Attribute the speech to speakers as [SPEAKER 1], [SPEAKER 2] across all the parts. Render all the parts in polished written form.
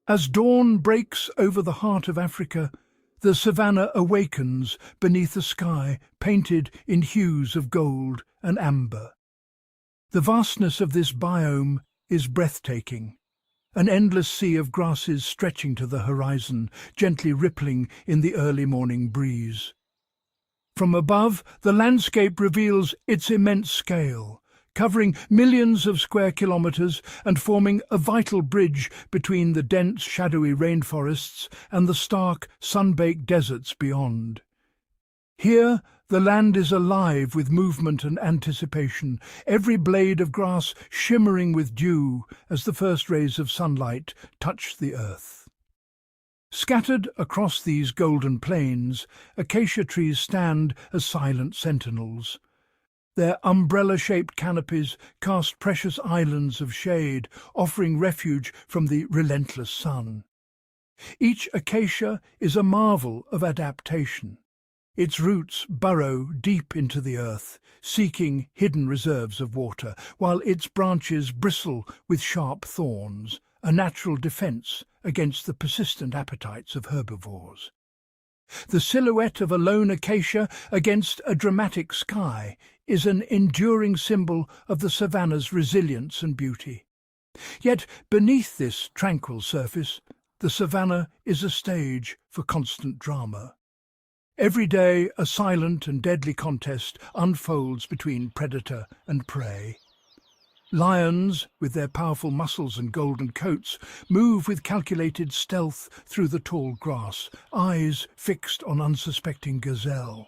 [SPEAKER 1] As dawn breaks over the heart of Africa, the savanna awakens beneath a sky painted in hues of gold and amber. The vastness of this biome is breathtaking, an endless sea of grasses stretching to the horizon, gently rippling in the early morning breeze. From above, the landscape reveals its immense scale, covering millions of square kilometers and forming a vital bridge between the dense, shadowy rainforests and the stark, sun-baked deserts beyond. Here, the land is alive with movement and anticipation, every blade of grass shimmering with dew as the first rays of sunlight touch the earth. Scattered across these golden plains, acacia trees stand as silent sentinels. Their umbrella-shaped canopies cast precious islands of shade, offering refuge from the relentless sun. Each acacia is a marvel of adaptation. Its roots burrow deep into the earth, seeking hidden reserves of water, while its branches bristle with sharp thorns, a natural defense against the persistent appetites of herbivores. The silhouette of a lone acacia against a dramatic sky is an enduring symbol of the savanna's resilience and beauty. Yet beneath this tranquil surface, the savanna is a stage for constant drama. Every day a silent and deadly contest unfolds between predator and prey. Lions, with their powerful muscles and golden coats, move with calculated stealth through the tall grass, eyes fixed on unsuspecting gazelle.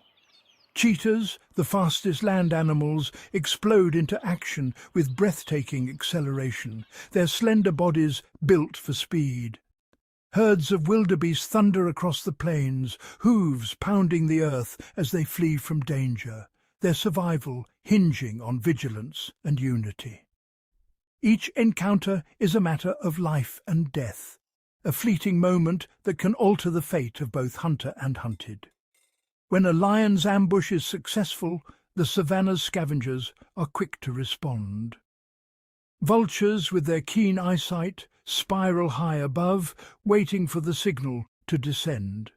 [SPEAKER 1] Cheetahs, the fastest land animals, explode into action with breathtaking acceleration, their slender bodies built for speed. Herds of wildebeest thunder across the plains, hooves pounding the earth as they flee from danger, their survival hinging on vigilance and unity. Each encounter is a matter of life and death, a fleeting moment that can alter the fate of both hunter and hunted. When a lion's ambush is successful, the savanna's scavengers are quick to respond. Vultures, with their keen eyesight, spiral high above, waiting for the signal to descend.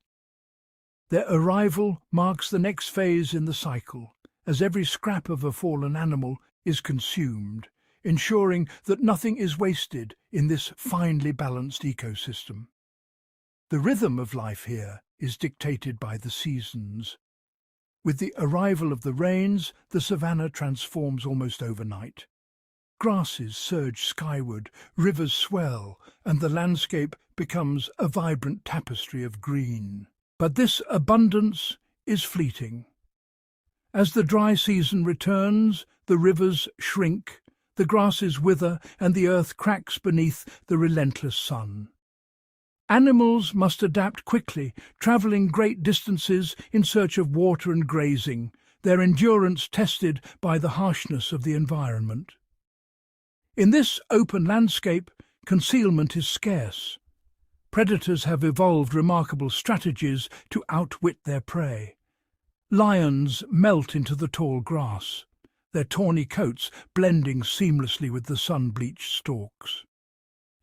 [SPEAKER 1] Their arrival marks the next phase in the cycle, as every scrap of a fallen animal is consumed, ensuring that nothing is wasted in this finely balanced ecosystem. The rhythm of life here is dictated by the seasons. With the arrival of the rains, the savanna transforms almost overnight. Grasses surge skyward, rivers swell, and the landscape becomes a vibrant tapestry of green. But this abundance is fleeting. As the dry season returns, the rivers shrink, the grasses wither, and the earth cracks beneath the relentless sun. Animals must adapt quickly, travelling great distances in search of water and grazing, their endurance tested by the harshness of the environment. In this open landscape, concealment is scarce. Predators have evolved remarkable strategies to outwit their prey. Lions melt into the tall grass, their tawny coats blending seamlessly with the sun-bleached stalks.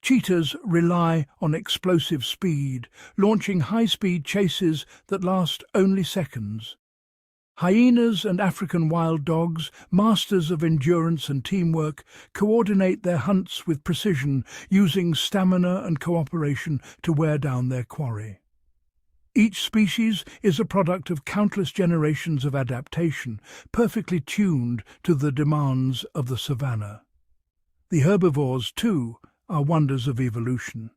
[SPEAKER 1] Cheetahs rely on explosive speed, launching high-speed chases that last only seconds. Hyenas and African wild dogs, masters of endurance and teamwork, coordinate their hunts with precision, using stamina and cooperation to wear down their quarry. Each species is a product of countless generations of adaptation, perfectly tuned to the demands of the savanna. The herbivores, too, are wonders of evolution.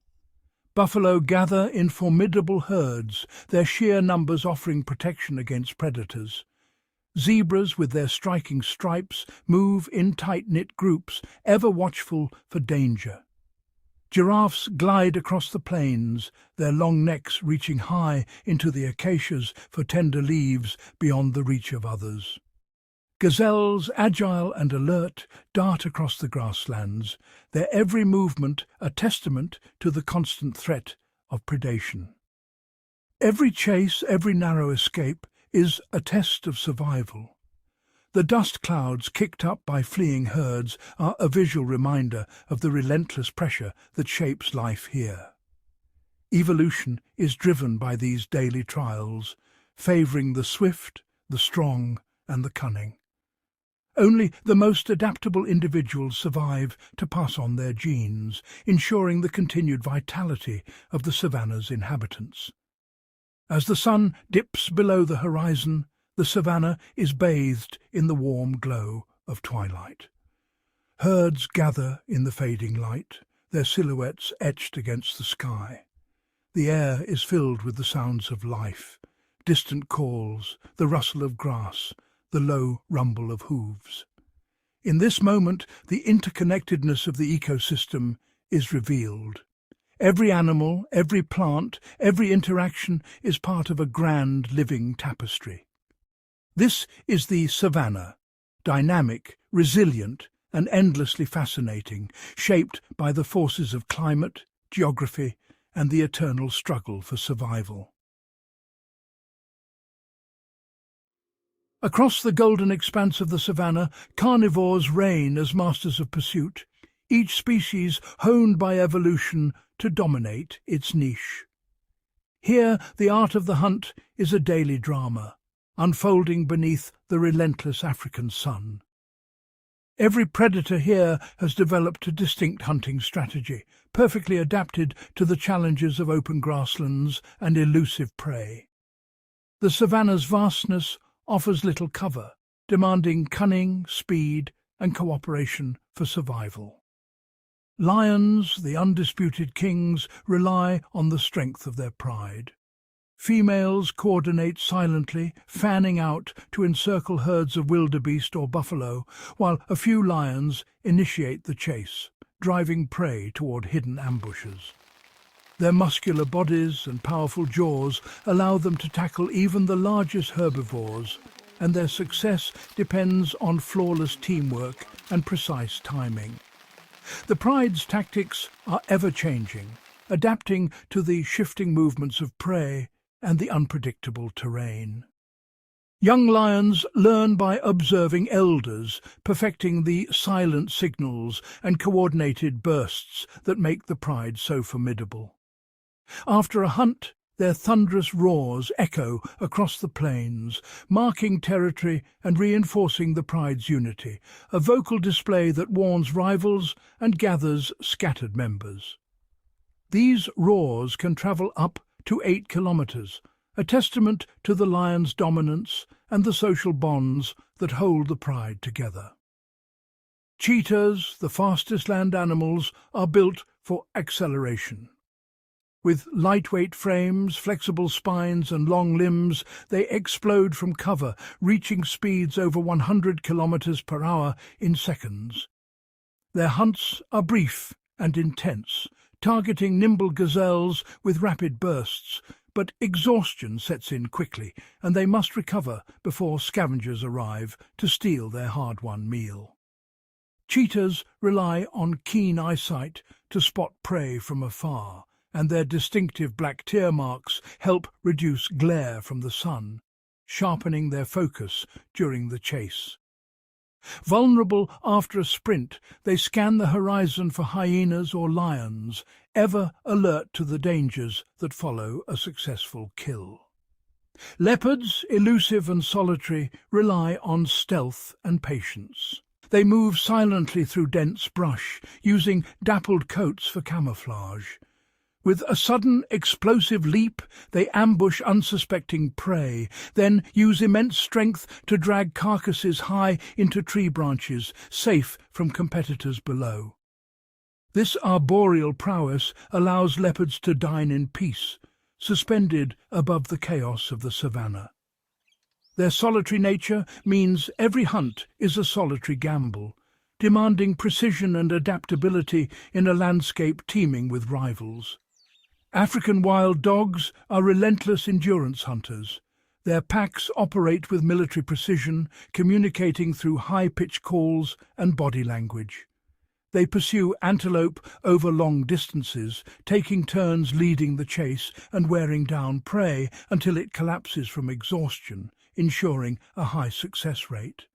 [SPEAKER 1] Buffalo gather in formidable herds, their sheer numbers offering protection against predators. Zebras, with their striking stripes, move in tight-knit groups, ever watchful for danger. Giraffes glide across the plains, their long necks reaching high into the acacias for tender leaves beyond the reach of others. Gazelles, agile and alert, dart across the grasslands, their every movement a testament to the constant threat of predation. Every chase, every narrow escape is a test of survival. The dust clouds kicked up by fleeing herds are a visual reminder of the relentless pressure that shapes life here. Evolution is driven by these daily trials, favouring the swift, the strong, and the cunning. Only the most adaptable individuals survive to pass on their genes, ensuring the continued vitality of the savanna's inhabitants. As the sun dips below the horizon, the savanna is bathed in the warm glow of twilight. Herds gather in the fading light, their silhouettes etched against the sky. The air is filled with the sounds of life, distant calls, the rustle of grass, the low rumble of hooves. In this moment, the interconnectedness of the ecosystem is revealed. Every animal, every plant, every interaction is part of a grand living tapestry. This is the savanna, dynamic, resilient, and endlessly fascinating, shaped by the forces of climate, geography, and the eternal struggle for survival. Across the golden expanse of the savanna, carnivores reign as masters of pursuit, each species honed by evolution to dominate its niche. Here, the art of the hunt is a daily drama, unfolding beneath the relentless African sun. Every predator here has developed a distinct hunting strategy, perfectly adapted to the challenges of open grasslands and elusive prey. The savanna's vastness offers little cover, demanding cunning, speed, and cooperation for survival. Lions, the undisputed kings, rely on the strength of their pride. Females coordinate silently, fanning out to encircle herds of wildebeest or buffalo, while a few lions initiate the chase, driving prey toward hidden ambushes. Their muscular bodies and powerful jaws allow them to tackle even the largest herbivores, and their success depends on flawless teamwork and precise timing. The pride's tactics are ever-changing, adapting to the shifting movements of prey and the unpredictable terrain. Young lions learn by observing elders, perfecting the silent signals and coordinated bursts that make the pride so formidable. After a hunt, their thunderous roars echo across the plains, marking territory and reinforcing the pride's unity, a vocal display that warns rivals and gathers scattered members. These roars can travel up to 8 kilometers, a testament to the lion's dominance and the social bonds that hold the pride together. Cheetahs, the fastest land animals, are built for acceleration. With lightweight frames, flexible spines and long limbs, they explode from cover, reaching speeds over 100 kilometers per hour in seconds. Their hunts are brief and intense, targeting nimble gazelles with rapid bursts, but exhaustion sets in quickly, and they must recover before scavengers arrive to steal their hard-won meal. Cheetahs rely on keen eyesight to spot prey from afar, and their distinctive black tear marks help reduce glare from the sun, sharpening their focus during the chase. Vulnerable after a sprint, they scan the horizon for hyenas or lions, ever alert to the dangers that follow a successful kill. Leopards, elusive and solitary, rely on stealth and patience. They move silently through dense brush, using dappled coats for camouflage. With a sudden, explosive leap, they ambush unsuspecting prey, then use immense strength to drag carcasses high into tree branches, safe from competitors below. This arboreal prowess allows leopards to dine in peace, suspended above the chaos of the savanna. Their solitary nature means every hunt is a solitary gamble, demanding precision and adaptability in a landscape teeming with rivals. African wild dogs are relentless endurance hunters. Their packs operate with military precision, communicating through high-pitched calls and body language. They pursue antelope over long distances, taking turns leading the chase and wearing down prey until it collapses from exhaustion, ensuring a high success rate.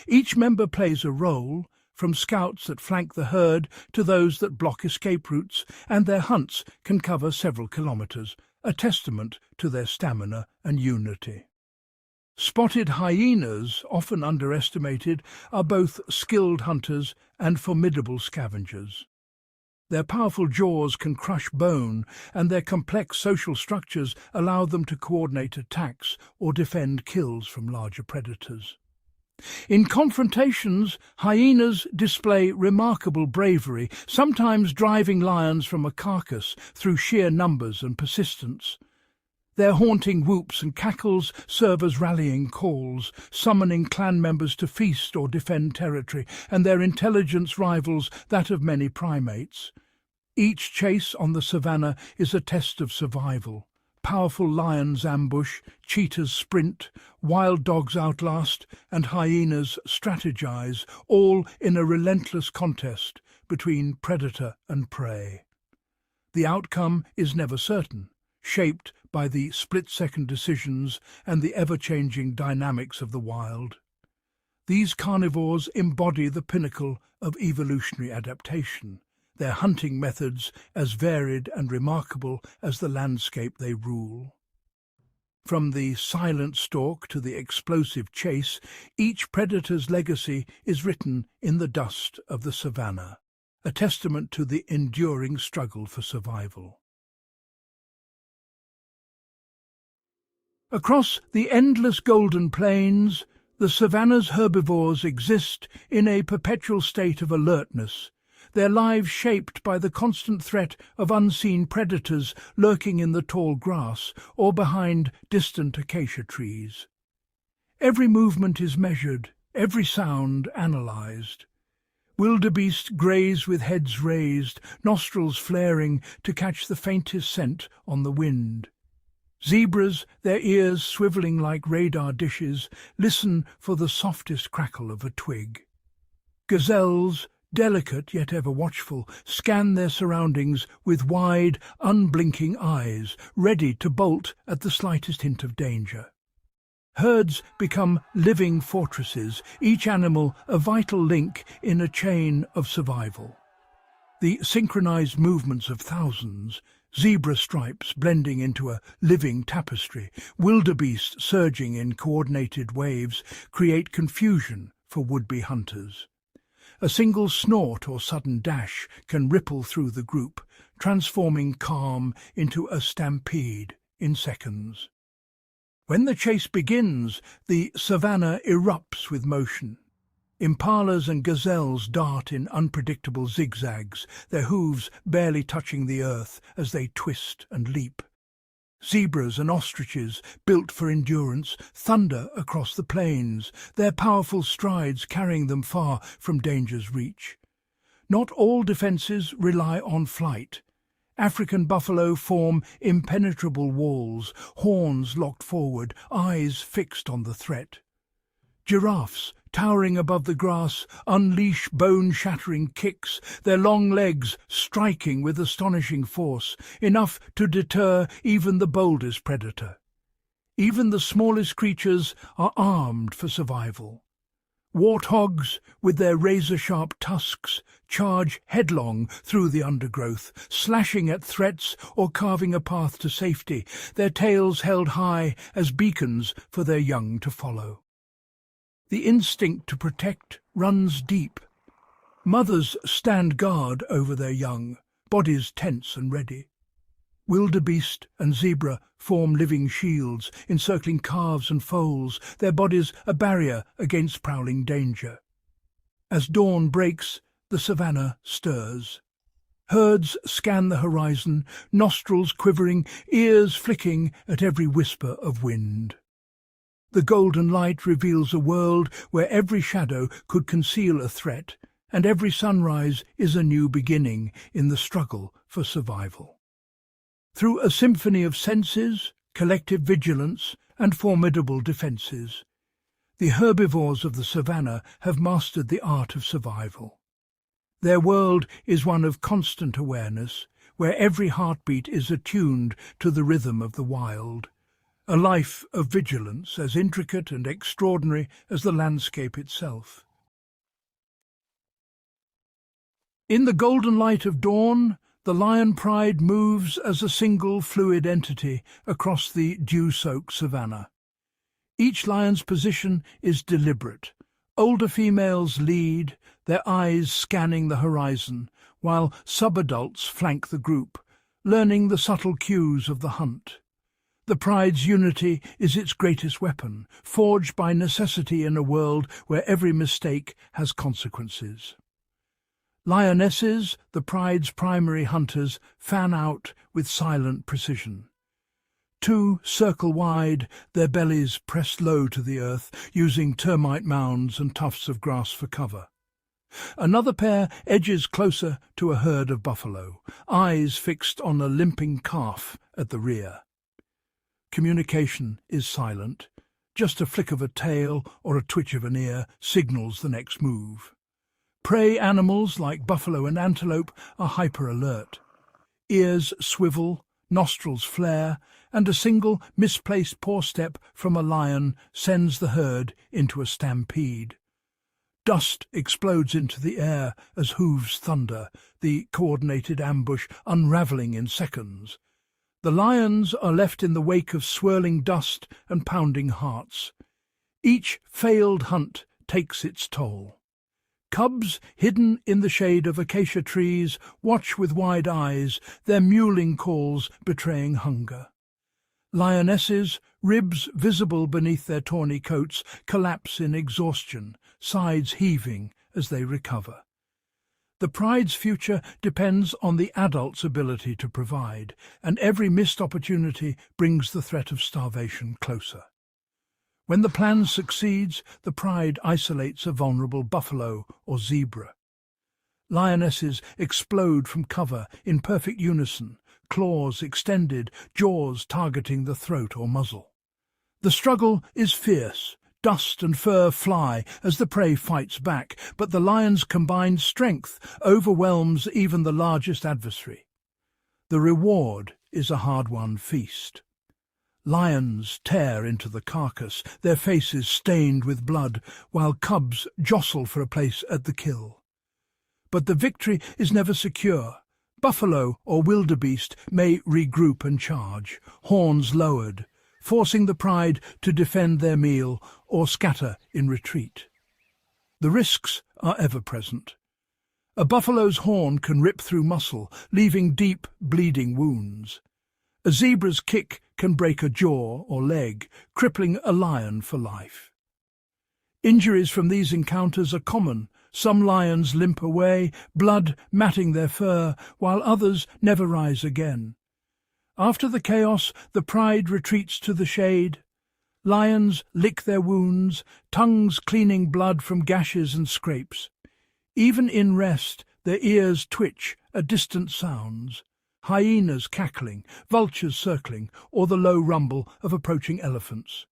[SPEAKER 1] Each member plays a role, from scouts that flank the herd to those that block escape routes, and their hunts can cover several kilometers, a testament to their stamina and unity. Spotted hyenas, often underestimated, are both skilled hunters and formidable scavengers. Their powerful jaws can crush bone, and their complex social structures allow them to coordinate attacks or defend kills from larger predators. In confrontations, hyenas display remarkable bravery, sometimes driving lions from a carcass through sheer numbers and persistence. Their haunting whoops and cackles serve as rallying calls, summoning clan members to feast or defend territory, and their intelligence rivals that of many primates. Each chase on the savanna is a test of survival. Powerful lions ambush, cheetahs sprint, wild dogs outlast, and hyenas strategize, all in a relentless contest between predator and prey. The outcome is never certain, shaped by the split-second decisions and the ever-changing dynamics of the wild. These carnivores embody the pinnacle of evolutionary adaptation, their hunting methods as varied and remarkable as the landscape they rule. From the silent stalk to the explosive chase, each predator's legacy is written in the dust of the savanna, a testament to the enduring struggle for survival. Across the endless golden plains, the savanna's herbivores exist in a perpetual state of alertness, their lives shaped by the constant threat of unseen predators lurking in the tall grass or behind distant acacia trees. Every movement is measured, every sound analyzed. Wildebeest graze with heads raised, nostrils flaring to catch the faintest scent on the wind. Zebras, their ears swiveling like radar dishes, listen for the softest crackle of a twig. Gazelles, delicate yet ever watchful, scan their surroundings with wide, unblinking eyes, ready to bolt at the slightest hint of danger. Herds become living fortresses, each animal a vital link in a chain of survival. The synchronized movements of thousands, zebra stripes blending into a living tapestry, wildebeest surging in coordinated waves, create confusion for would-be hunters. A single snort or sudden dash can ripple through the group, transforming calm into a stampede in seconds. When the chase begins, the savanna erupts with motion. Impalas and gazelles dart in unpredictable zigzags, their hooves barely touching the earth as they twist and leap. Zebras and ostriches, built for endurance, thunder across the plains, their powerful strides carrying them far from danger's reach. Not all defences rely on flight. African buffalo form impenetrable walls, horns locked forward, eyes fixed on the threat. Giraffes, towering above the grass, unleash bone-shattering kicks, their long legs striking with astonishing force, enough to deter even the boldest predator. Even the smallest creatures are armed for survival. Warthogs, with their razor-sharp tusks, charge headlong through the undergrowth, slashing at threats or carving a path to safety, their tails held high as beacons for their young to follow. The instinct to protect runs deep. Mothers stand guard over their young, bodies tense and ready. Wildebeest and zebra form living shields, encircling calves and foals, their bodies a barrier against prowling danger. As dawn breaks, the savanna stirs. Herds scan the horizon, nostrils quivering, ears flicking at every whisper of wind. The golden light reveals a world where every shadow could conceal a threat, and every sunrise is a new beginning in the struggle for survival. Through a symphony of senses, collective vigilance, and formidable defences, the herbivores of the savanna have mastered the art of survival. Their world is one of constant awareness, where every heartbeat is attuned to the rhythm of the wild. A life of vigilance as intricate and extraordinary as the landscape itself. In the golden light of dawn, the lion pride moves as a single fluid entity across the dew-soaked savanna. Each lion's position is deliberate. Older females lead, their eyes scanning the horizon, while subadults flank the group, learning the subtle cues of the hunt. The pride's unity is its greatest weapon, forged by necessity in a world where every mistake has consequences. Lionesses, the pride's primary hunters, fan out with silent precision. Two circle wide, their bellies pressed low to the earth, using termite mounds and tufts of grass for cover. Another pair edges closer to a herd of buffalo, eyes fixed on a limping calf at the rear. Communication is silent. Just a flick of a tail or a twitch of an ear signals the next move. Prey animals like buffalo and antelope are hyper-alert. Ears swivel, nostrils flare, and a single misplaced paw step from a lion sends the herd into a stampede. Dust explodes into the air as hooves thunder, the coordinated ambush unraveling in seconds. The lions are left in the wake of swirling dust and pounding hearts. Each failed hunt takes its toll. Cubs, hidden in the shade of acacia trees, watch with wide eyes, their mewling calls betraying hunger. Lionesses, ribs visible beneath their tawny coats, collapse in exhaustion, sides heaving as they recover. The pride's future depends on the adult's ability to provide, and every missed opportunity brings the threat of starvation closer. When the plan succeeds, the pride isolates a vulnerable buffalo or zebra. Lionesses explode from cover in perfect unison, claws extended, jaws targeting the throat or muzzle. The struggle is fierce. Dust and fur fly as the prey fights back, but the lion's combined strength overwhelms even the largest adversary. The reward is a hard-won feast. Lions tear into the carcass, their faces stained with blood, while cubs jostle for a place at the kill. But the victory is never secure. Buffalo or wildebeest may regroup and charge, horns lowered, forcing the pride to defend their meal or scatter in retreat. The risks are ever present. A buffalo's horn can rip through muscle, leaving deep, bleeding wounds. A zebra's kick can break a jaw or leg, crippling a lion for life. Injuries from these encounters are common. Some lions limp away, blood matting their fur, while others never rise again. After the chaos, the pride retreats to the shade. Lions lick their wounds, tongues cleaning blood from gashes and scrapes. Even in rest, their ears twitch at distant sounds. Hyenas cackling, vultures circling, or the low rumble of approaching elephants.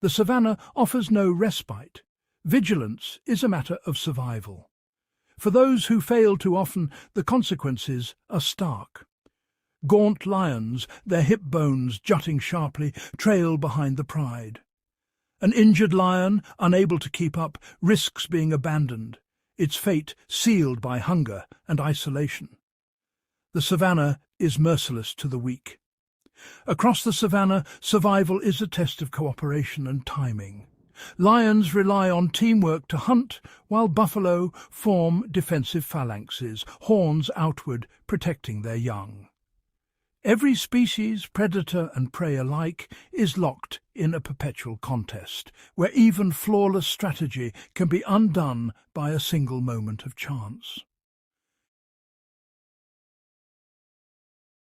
[SPEAKER 1] The savanna offers no respite. Vigilance is a matter of survival. For those who fail too often, the consequences are stark. Gaunt lions, their hip bones jutting sharply, trail behind the pride. An injured lion, unable to keep up, risks being abandoned, its fate sealed by hunger and isolation. The savanna is merciless to the weak. Across the savanna, survival is a test of cooperation and timing. Lions rely on teamwork to hunt, while buffalo form defensive phalanxes, horns outward, protecting their young. Every species, predator and prey alike, is locked in a perpetual contest, where even flawless strategy can be undone by a single moment of chance.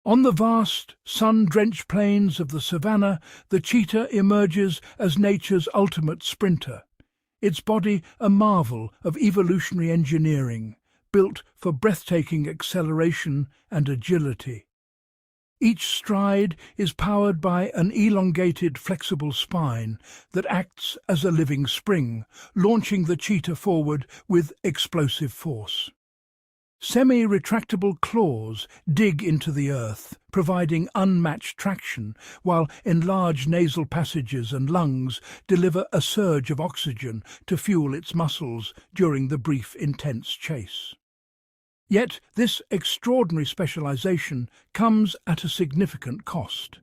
[SPEAKER 1] On the vast, sun-drenched plains of the savanna, the cheetah emerges as nature's ultimate sprinter, its body a marvel of evolutionary engineering, built for breathtaking acceleration and agility. Each stride is powered by an elongated, flexible spine that acts as a living spring, launching the cheetah forward with explosive force. Semi-retractable claws dig into the earth, providing unmatched traction, while enlarged nasal passages and lungs deliver a surge of oxygen to fuel its muscles during the brief, intense chase. Yet this extraordinary specialization comes at a significant cost.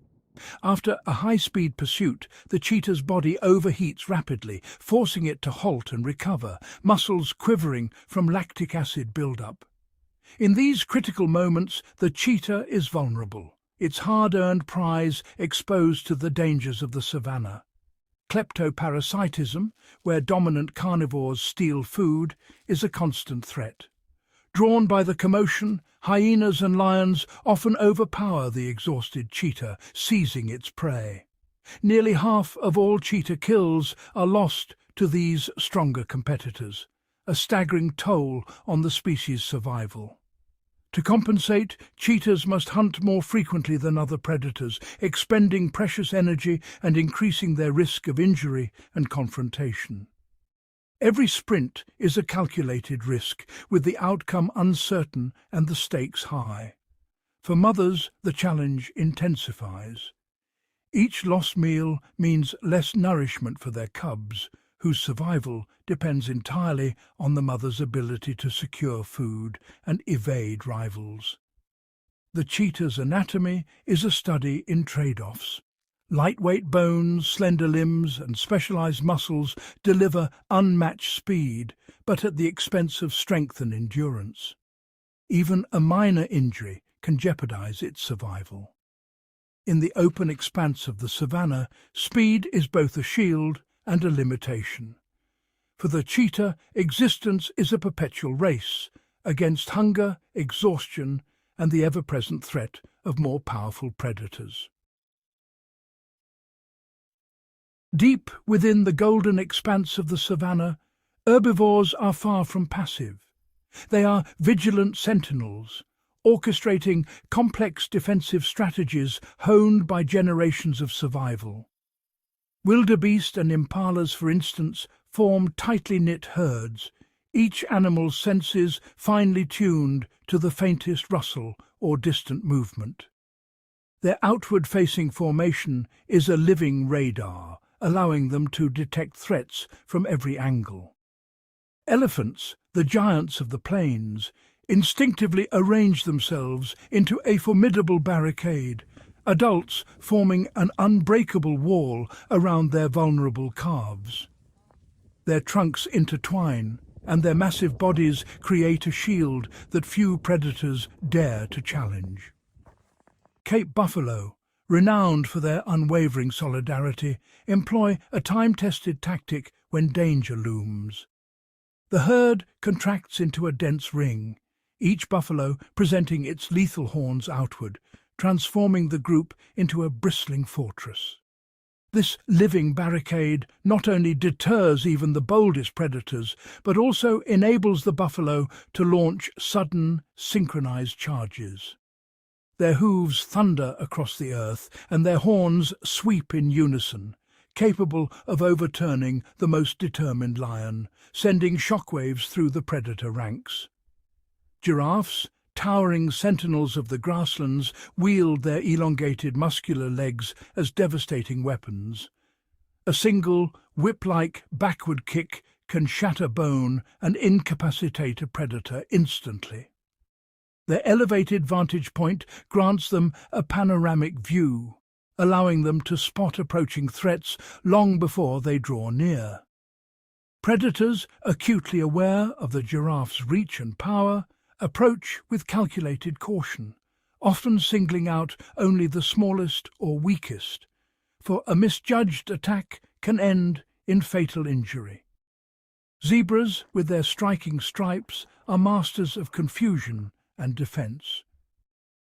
[SPEAKER 1] After a high-speed pursuit, the cheetah's body overheats rapidly, forcing it to halt and recover, muscles quivering from lactic acid buildup. In these critical moments, the cheetah is vulnerable, its hard-earned prize exposed to the dangers of the savanna. Kleptoparasitism, where dominant carnivores steal food, is a constant threat. Drawn by the commotion, hyenas and lions often overpower the exhausted cheetah, seizing its prey. Nearly half of all cheetah kills are lost to these stronger competitors, a staggering toll on the species' survival. To compensate, cheetahs must hunt more frequently than other predators, expending precious energy and increasing their risk of injury and confrontation. Every sprint is a calculated risk, with the outcome uncertain and the stakes high. For mothers, the challenge intensifies. Each lost meal means less nourishment for their cubs, whose survival depends entirely on the mother's ability to secure food and evade rivals. The cheetah's anatomy is a study in trade-offs. Lightweight bones, slender limbs, and specialized muscles deliver unmatched speed, but at the expense of strength and endurance. Even a minor injury can jeopardize its survival. In the open expanse of the savanna, speed is both a shield and a limitation. For the cheetah, existence is a perpetual race against hunger, exhaustion, and the ever-present threat of more powerful predators. Deep within the golden expanse of the savanna, herbivores are far from passive. They are vigilant sentinels, orchestrating complex defensive strategies honed by generations of survival. Wildebeest and impalas, for instance, form tightly knit herds, each animal's senses finely tuned to the faintest rustle or distant movement. Their outward-facing formation is a living radar, allowing them to detect threats from every angle. Elephants, the giants of the plains, instinctively arrange themselves into a formidable barricade, adults forming an unbreakable wall around their vulnerable calves. Their trunks intertwine, and their massive bodies create a shield that few predators dare to challenge. Cape buffalo, renowned for their unwavering solidarity, employ a time-tested tactic when danger looms. The herd contracts into a dense ring, each buffalo presenting its lethal horns outward, transforming the group into a bristling fortress. This living barricade not only deters even the boldest predators, but also enables the buffalo to launch sudden, synchronized charges. Their hooves thunder across the earth, and their horns sweep in unison, capable of overturning the most determined lion, sending shockwaves through the predator ranks. Giraffes, towering sentinels of the grasslands, wield their elongated muscular legs as devastating weapons. A single, whip-like backward kick can shatter bone and incapacitate a predator instantly. Their elevated vantage point grants them a panoramic view, allowing them to spot approaching threats long before they draw near. Predators, acutely aware of the giraffe's reach and power, approach with calculated caution, often singling out only the smallest or weakest, for a misjudged attack can end in fatal injury. Zebras, with their striking stripes, are masters of confusion and defense.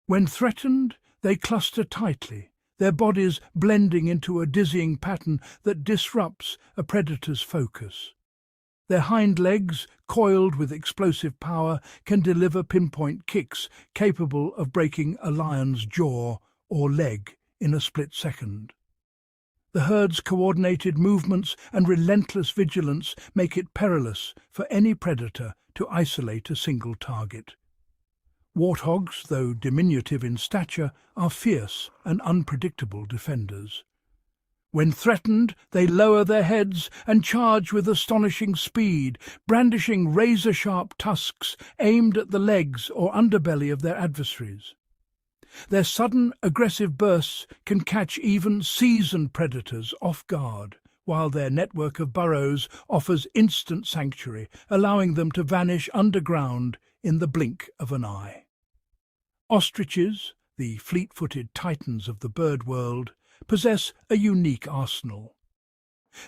[SPEAKER 1] When threatened, they cluster tightly, their bodies blending into a dizzying pattern that disrupts a predator's focus. Their hind legs, coiled with explosive power, can deliver pinpoint kicks capable of breaking a lion's jaw or leg in a split second. The herd's coordinated movements and relentless vigilance make it perilous for any predator to isolate a single target. Warthogs, though diminutive in stature, are fierce and unpredictable defenders. When threatened, they lower their heads and charge with astonishing speed, brandishing razor-sharp tusks aimed at the legs or underbelly of their adversaries. Their sudden, aggressive bursts can catch even seasoned predators off guard, while their network of burrows offers instant sanctuary, allowing them to vanish underground in the blink of an eye. Ostriches, the fleet-footed titans of the bird world, possess a unique arsenal.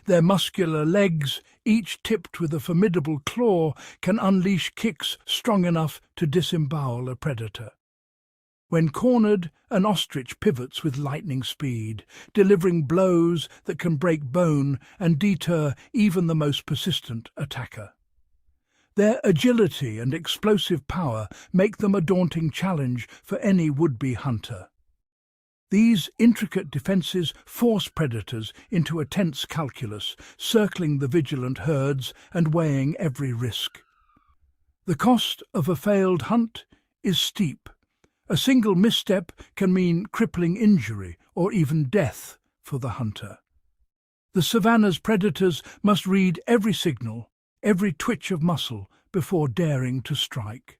[SPEAKER 1] Their muscular legs, each tipped with a formidable claw, can unleash kicks strong enough to disembowel a predator. When cornered, an ostrich pivots with lightning speed, delivering blows that can break bone and deter even the most persistent attacker. Their agility and explosive power make them a daunting challenge for any would-be hunter. These intricate defences force predators into a tense calculus, circling the vigilant herds and weighing every risk. The cost of a failed hunt is steep. A single misstep can mean crippling injury or even death for the hunter. The savanna's predators must read every signal, every twitch of muscle before daring to strike.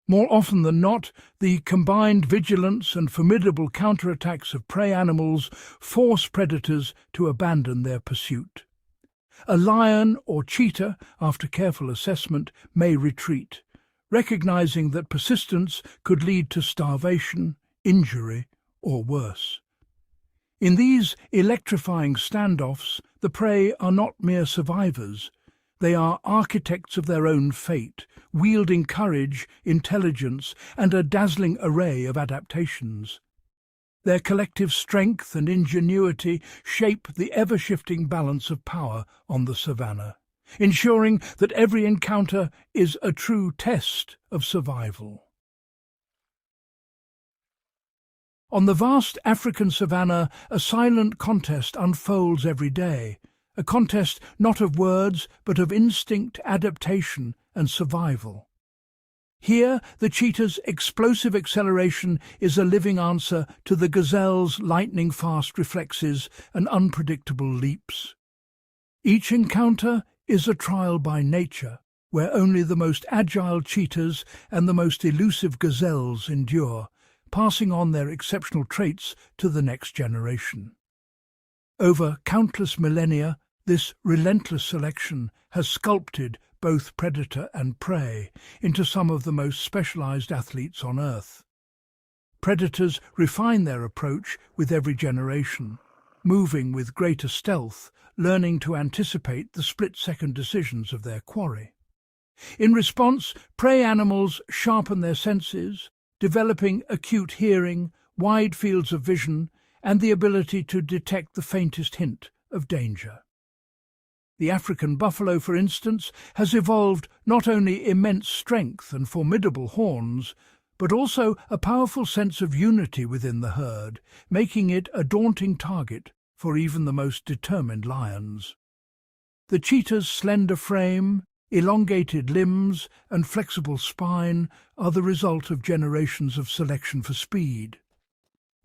[SPEAKER 1] More often than not, the combined vigilance and formidable counterattacks of prey animals force predators to abandon their pursuit. A lion or cheetah, after careful assessment, may retreat, recognizing that persistence could lead to starvation, injury, or worse. In these electrifying standoffs, the prey are not mere survivors. They are architects of their own fate, wielding courage, intelligence, and a dazzling array of adaptations. Their collective strength and ingenuity shape the ever-shifting balance of power on the savanna, ensuring that every encounter is a true test of survival. On the vast African savanna, a silent contest unfolds every day, a contest not of words but of instinct, adaptation, and survival. Here, the cheetah's explosive acceleration is a living answer to the gazelle's lightning-fast reflexes and unpredictable leaps. Each encounter is a trial by nature, where only the most agile cheetahs and the most elusive gazelles endure, passing on their exceptional traits to the next generation. Over countless millennia, this relentless selection has sculpted both predator and prey into some of the most specialized athletes on Earth. Predators refine their approach with every generation, moving with greater stealth, learning to anticipate the split-second decisions of their quarry. In response, prey animals sharpen their senses, developing acute hearing, wide fields of vision, and the ability to detect the faintest hint of danger. The African buffalo, for instance, has evolved not only immense strength and formidable horns, but also a powerful sense of unity within the herd, making it a daunting target for even the most determined lions. The cheetah's slender frame, elongated limbs, and flexible spine are the result of generations of selection for speed.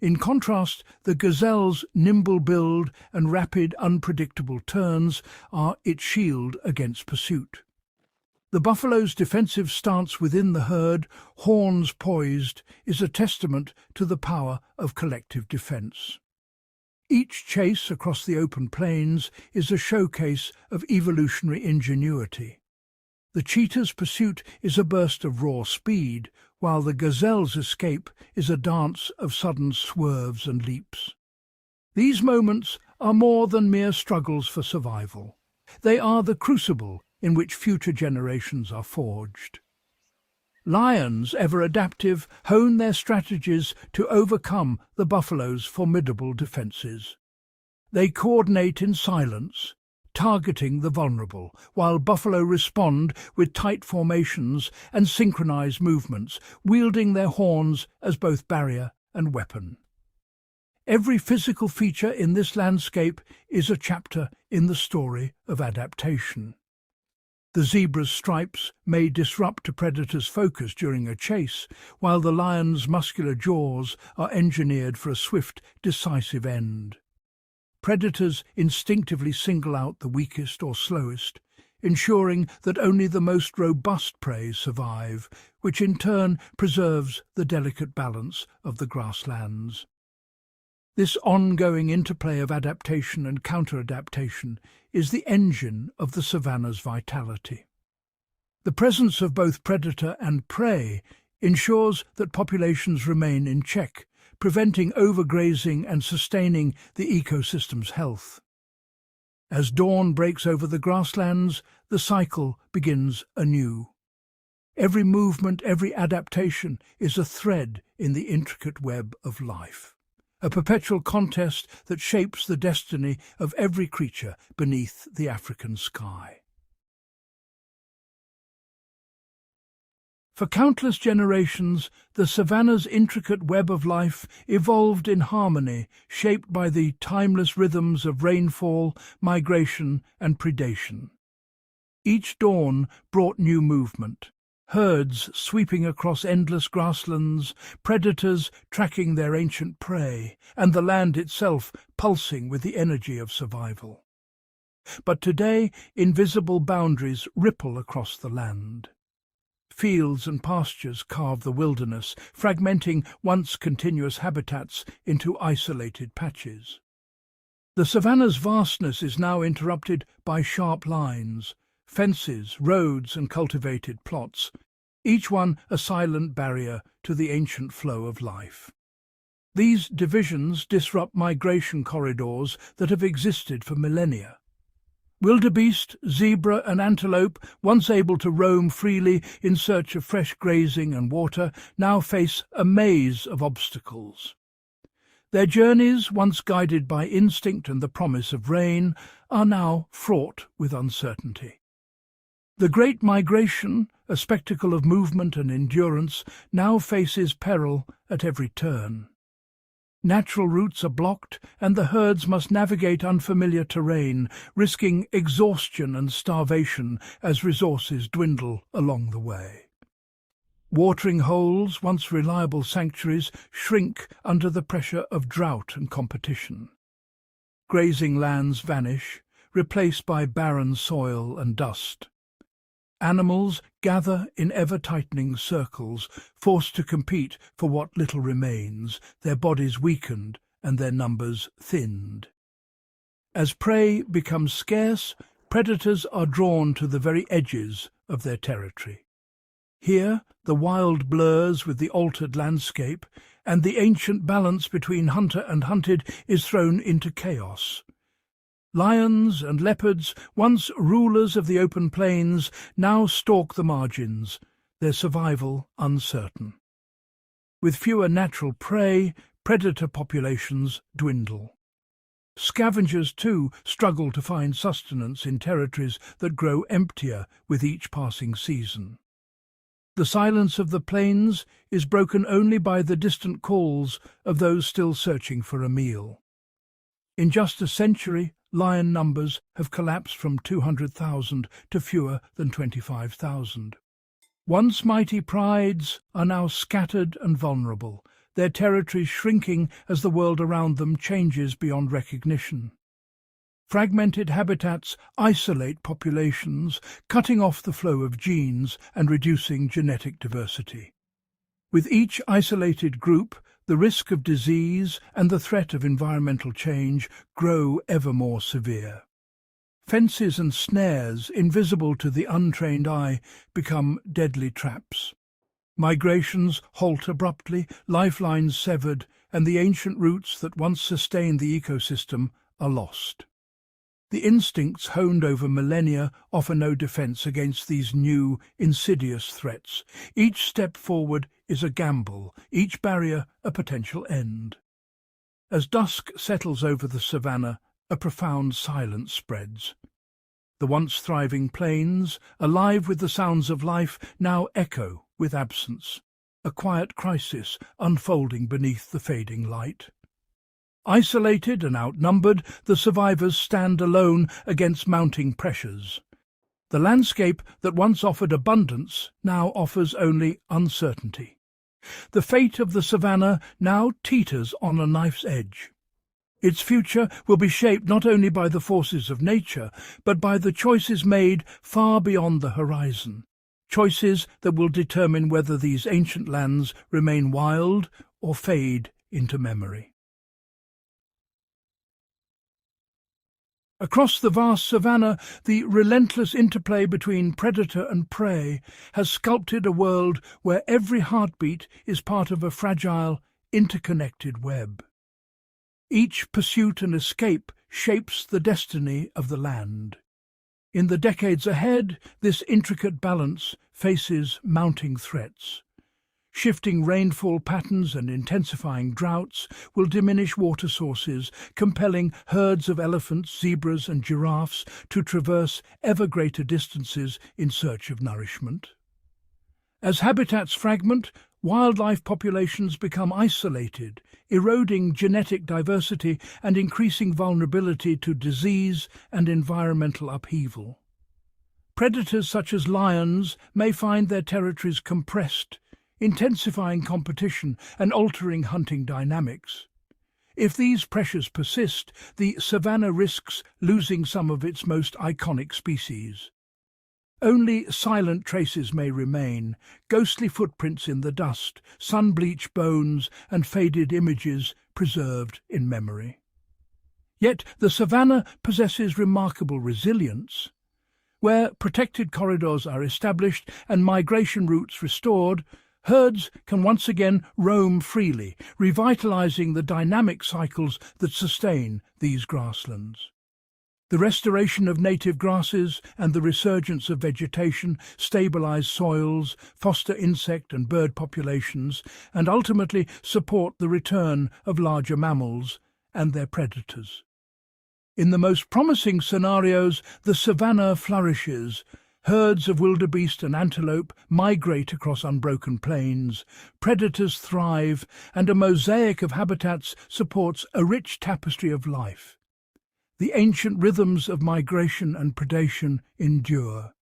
[SPEAKER 1] In contrast, the gazelle's nimble build and rapid, unpredictable turns are its shield against pursuit. The buffalo's defensive stance within the herd, horns poised, is a testament to the power of collective defense. Each chase across the open plains is a showcase of evolutionary ingenuity. The cheetah's pursuit is a burst of raw speed, while the gazelle's escape is a dance of sudden swerves and leaps. These moments are more than mere struggles for survival. They are the crucible in which future generations are forged. Lions, ever adaptive, hone their strategies to overcome the buffalo's formidable defences. They coordinate in silence, targeting the vulnerable, while buffalo respond with tight formations and synchronized movements, wielding their horns as both barrier and weapon. Every physical feature in this landscape is a chapter in the story of adaptation. The zebra's stripes may disrupt a predator's focus during a chase, while the lion's muscular jaws are engineered for a swift, decisive end. predators instinctively single out the weakest or slowest, ensuring that only the most robust prey survive, which in turn preserves the delicate balance of the grasslands. This ongoing interplay of adaptation and counter-adaptation is the engine of the savanna's vitality. The presence of both predator and prey ensures that populations remain in check, preventing overgrazing and sustaining the ecosystem's health. As dawn breaks over the grasslands, the cycle begins anew. Every movement, every adaptation is a thread in the intricate web of life, a perpetual contest that shapes the destiny of every creature beneath the African sky. For countless generations, the savanna's intricate web of life evolved in harmony, shaped by the timeless rhythms of rainfall, migration, and predation. Each dawn brought new movement, herds sweeping across endless grasslands, predators tracking their ancient prey, and the land itself pulsing with the energy of survival. But today, invisible boundaries ripple across the land. Fields and pastures carve the wilderness, fragmenting once continuous habitats into isolated patches. The savanna's vastness is now interrupted by sharp lines, fences, roads and cultivated plots, each one a silent barrier to the ancient flow of life. These divisions disrupt migration corridors that have existed for millennia. Wildebeest, zebra and antelope, once able to roam freely in search of fresh grazing and water, now face a maze of obstacles. Their journeys, once guided by instinct and the promise of rain, are now fraught with uncertainty. The Great Migration, a spectacle of movement and endurance, now faces peril at every turn. Natural routes are blocked, and the herds must navigate unfamiliar terrain, risking exhaustion and starvation as resources dwindle along the way. Watering holes, once reliable sanctuaries, shrink under the pressure of drought and competition. Grazing lands vanish, replaced by barren soil and dust. Animals gather in ever-tightening circles, forced to compete for what little remains, their bodies weakened and their numbers thinned. As prey becomes scarce, predators are drawn to the very edges of their territory. Here, the wild blurs with the altered landscape, and the ancient balance between hunter and hunted is thrown into chaos. Lions and leopards, once rulers of the open plains, now stalk the margins, their survival uncertain. With fewer natural prey, predator populations dwindle. Scavengers, too, struggle to find sustenance in territories that grow emptier with each passing season. The silence of the plains is broken only by the distant calls of those still searching for a meal. In just a century, lion numbers have collapsed from 200,000 to fewer than 25,000. Once mighty prides are now scattered and vulnerable, their territories shrinking as the world around them changes beyond recognition. Fragmented habitats isolate populations, cutting off the flow of genes and reducing genetic diversity. With each isolated group, the risk of disease and the threat of environmental change grow ever more severe. Fences and snares, invisible to the untrained eye, become deadly traps. Migrations halt abruptly, lifelines severed, and the ancient roots that once sustained the ecosystem are lost. The instincts honed over millennia offer no defense against these new, insidious threats. Each step forward is a gamble, each barrier a potential end. As dusk settles over the savanna, a profound silence spreads. The once thriving plains, alive with the sounds of life, now echo with absence, a quiet crisis unfolding beneath the fading light. Isolated and outnumbered, the survivors stand alone against mounting pressures. The landscape that once offered abundance now offers only uncertainty. The fate of the savanna now teeters on a knife's edge. Its future will be shaped not only by the forces of nature, but by the choices made far beyond the horizon. Choices that will determine whether these ancient lands remain wild or fade into memory. Across the vast savanna, the relentless interplay between predator and prey has sculpted a world where every heartbeat is part of a fragile, interconnected web. Each pursuit and escape shapes the destiny of the land. In the decades ahead, this intricate balance faces mounting threats. Shifting rainfall patterns and intensifying droughts will diminish water sources, compelling herds of elephants, zebras and giraffes to traverse ever greater distances in search of nourishment. As habitats fragment, wildlife populations become isolated, eroding genetic diversity and increasing vulnerability to disease and environmental upheaval. Predators such as lions may find their territories compressed, intensifying competition and altering hunting dynamics. If these pressures persist, the savanna risks losing some of its most iconic species. Only silent traces may remain, ghostly footprints in the dust, sun-bleached bones and faded images preserved in memory. Yet the savanna possesses remarkable resilience. Where protected corridors are established and migration routes restored, herds can once again roam freely, revitalizing the dynamic cycles that sustain these grasslands. The restoration of native grasses and the resurgence of vegetation stabilize soils, foster insect and bird populations, and ultimately support the return of larger mammals and their predators. In the most promising scenarios, the savanna flourishes. Herds of wildebeest and antelope migrate across unbroken plains, predators thrive, and a mosaic of habitats supports a rich tapestry of life. The ancient rhythms of migration and predation endure.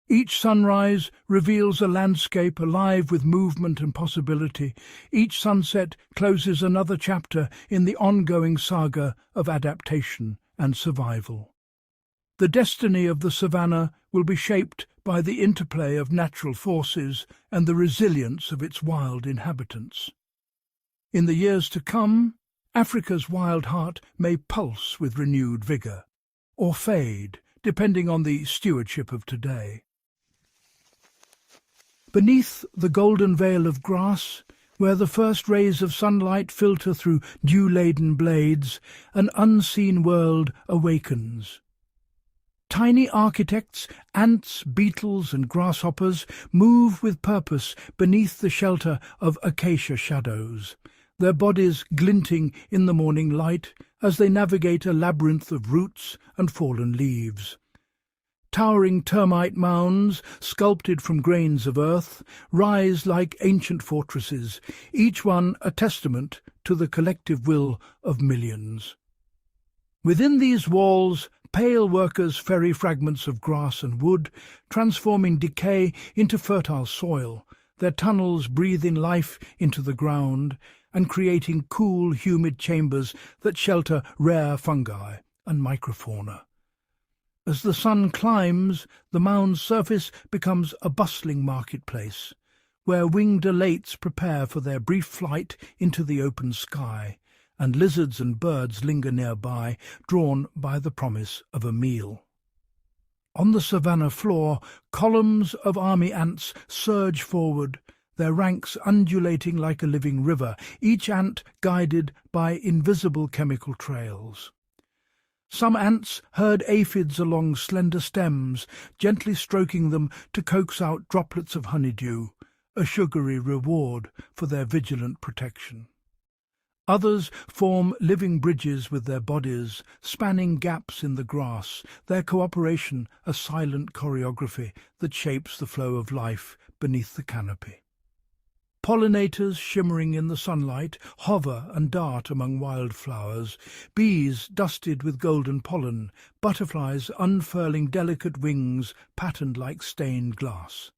[SPEAKER 1] Each sunrise reveals a landscape alive with movement and possibility. Each sunset closes another chapter in the ongoing saga of adaptation and survival. The destiny of the savanna will be shaped by the interplay of natural forces and the resilience of its wild inhabitants. In the years to come, Africa's wild heart may pulse with renewed vigour, or fade, depending on the stewardship of today. Beneath the golden veil of grass, where the first rays of sunlight filter through dew-laden blades, an unseen world awakens. Tiny architects, ants, beetles and grasshoppers move with purpose beneath the shelter of acacia shadows, their bodies glinting in the morning light as they navigate a labyrinth of roots and fallen leaves. Towering termite mounds, sculpted from grains of earth, rise like ancient fortresses, each one a testament to the collective will of millions. Within these walls, pale workers ferry fragments of grass and wood, transforming decay into fertile soil, their tunnels breathing life into the ground and creating cool, humid chambers that shelter rare fungi and microfauna. As the sun climbs, the mound's surface becomes a bustling marketplace, where winged elates prepare for their brief flight into the open sky, and lizards and birds linger nearby, drawn by the promise of a meal. On the savanna floor, columns of army ants surge forward, their ranks undulating like a living river, each ant guided by invisible chemical trails. Some ants herd aphids along slender stems, gently stroking them to coax out droplets of honeydew, a sugary reward for their vigilant protection. Others form living bridges with their bodies, spanning gaps in the grass, their cooperation a silent choreography that shapes the flow of life beneath the canopy. Pollinators shimmering in the sunlight hover and dart among wildflowers, bees dusted with golden pollen, butterflies unfurling delicate wings patterned like stained glass.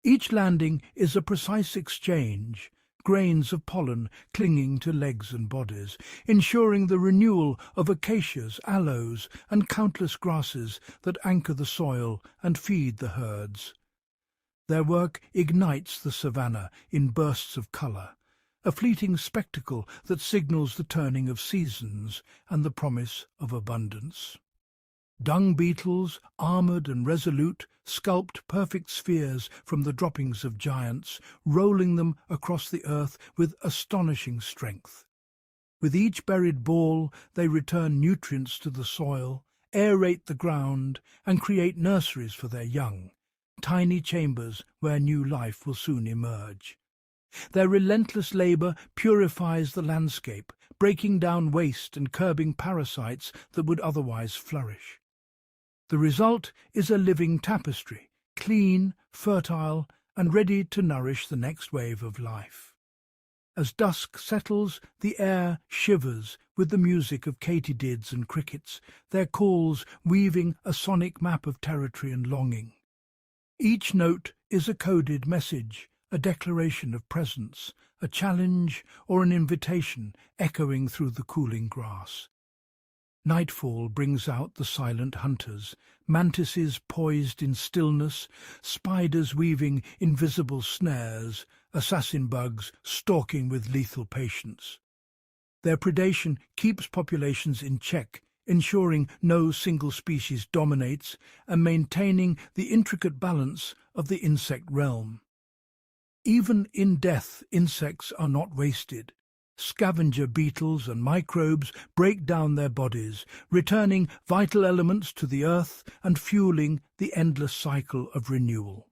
[SPEAKER 1] Each landing is a precise exchange, grains of pollen clinging to legs and bodies, ensuring the renewal of acacias, aloes, and countless grasses that anchor the soil and feed the herds. Their work ignites the savanna in bursts of colour, a fleeting spectacle that signals the turning of seasons and the promise of abundance. Dung beetles, armoured and resolute, sculpt perfect spheres from the droppings of giants, rolling them across the earth with astonishing strength. With each buried ball, they return nutrients to the soil, aerate the ground, and create nurseries for their young, tiny chambers where new life will soon emerge. Their relentless labour purifies the landscape, breaking down waste and curbing parasites that would otherwise flourish. The result is a living tapestry, clean, fertile, and ready to nourish the next wave of life. As dusk settles, the air shivers with the music of katydids and crickets, their calls weaving a sonic map of territory and longing. Each note is a coded message, a declaration of presence, a challenge or an invitation echoing through the cooling grass. Nightfall brings out the silent hunters, mantises poised in stillness, spiders weaving invisible snares, assassin bugs stalking with lethal patience. Their predation keeps populations in check, ensuring no single species dominates and maintaining the intricate balance of the insect realm. Even in death, insects are not wasted. Scavenger beetles and microbes break down their bodies, returning vital elements to the earth and fueling the endless cycle of renewal.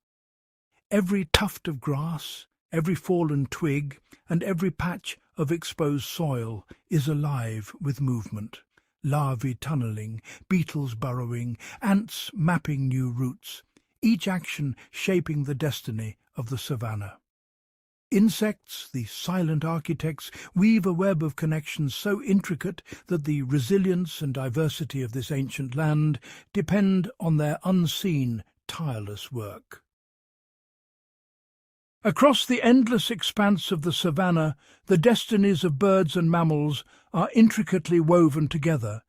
[SPEAKER 1] Every tuft of grass, every fallen twig, and every patch of exposed soil is alive with movement. Larvae tunnelling, beetles burrowing, ants mapping new routes, each action shaping the destiny of the savanna. Insects, the silent architects, weave a web of connections so intricate that the resilience and diversity of this ancient land depend on their unseen, tireless work. Across the endless expanse of the savanna, the destinies of birds and mammals are intricately woven together,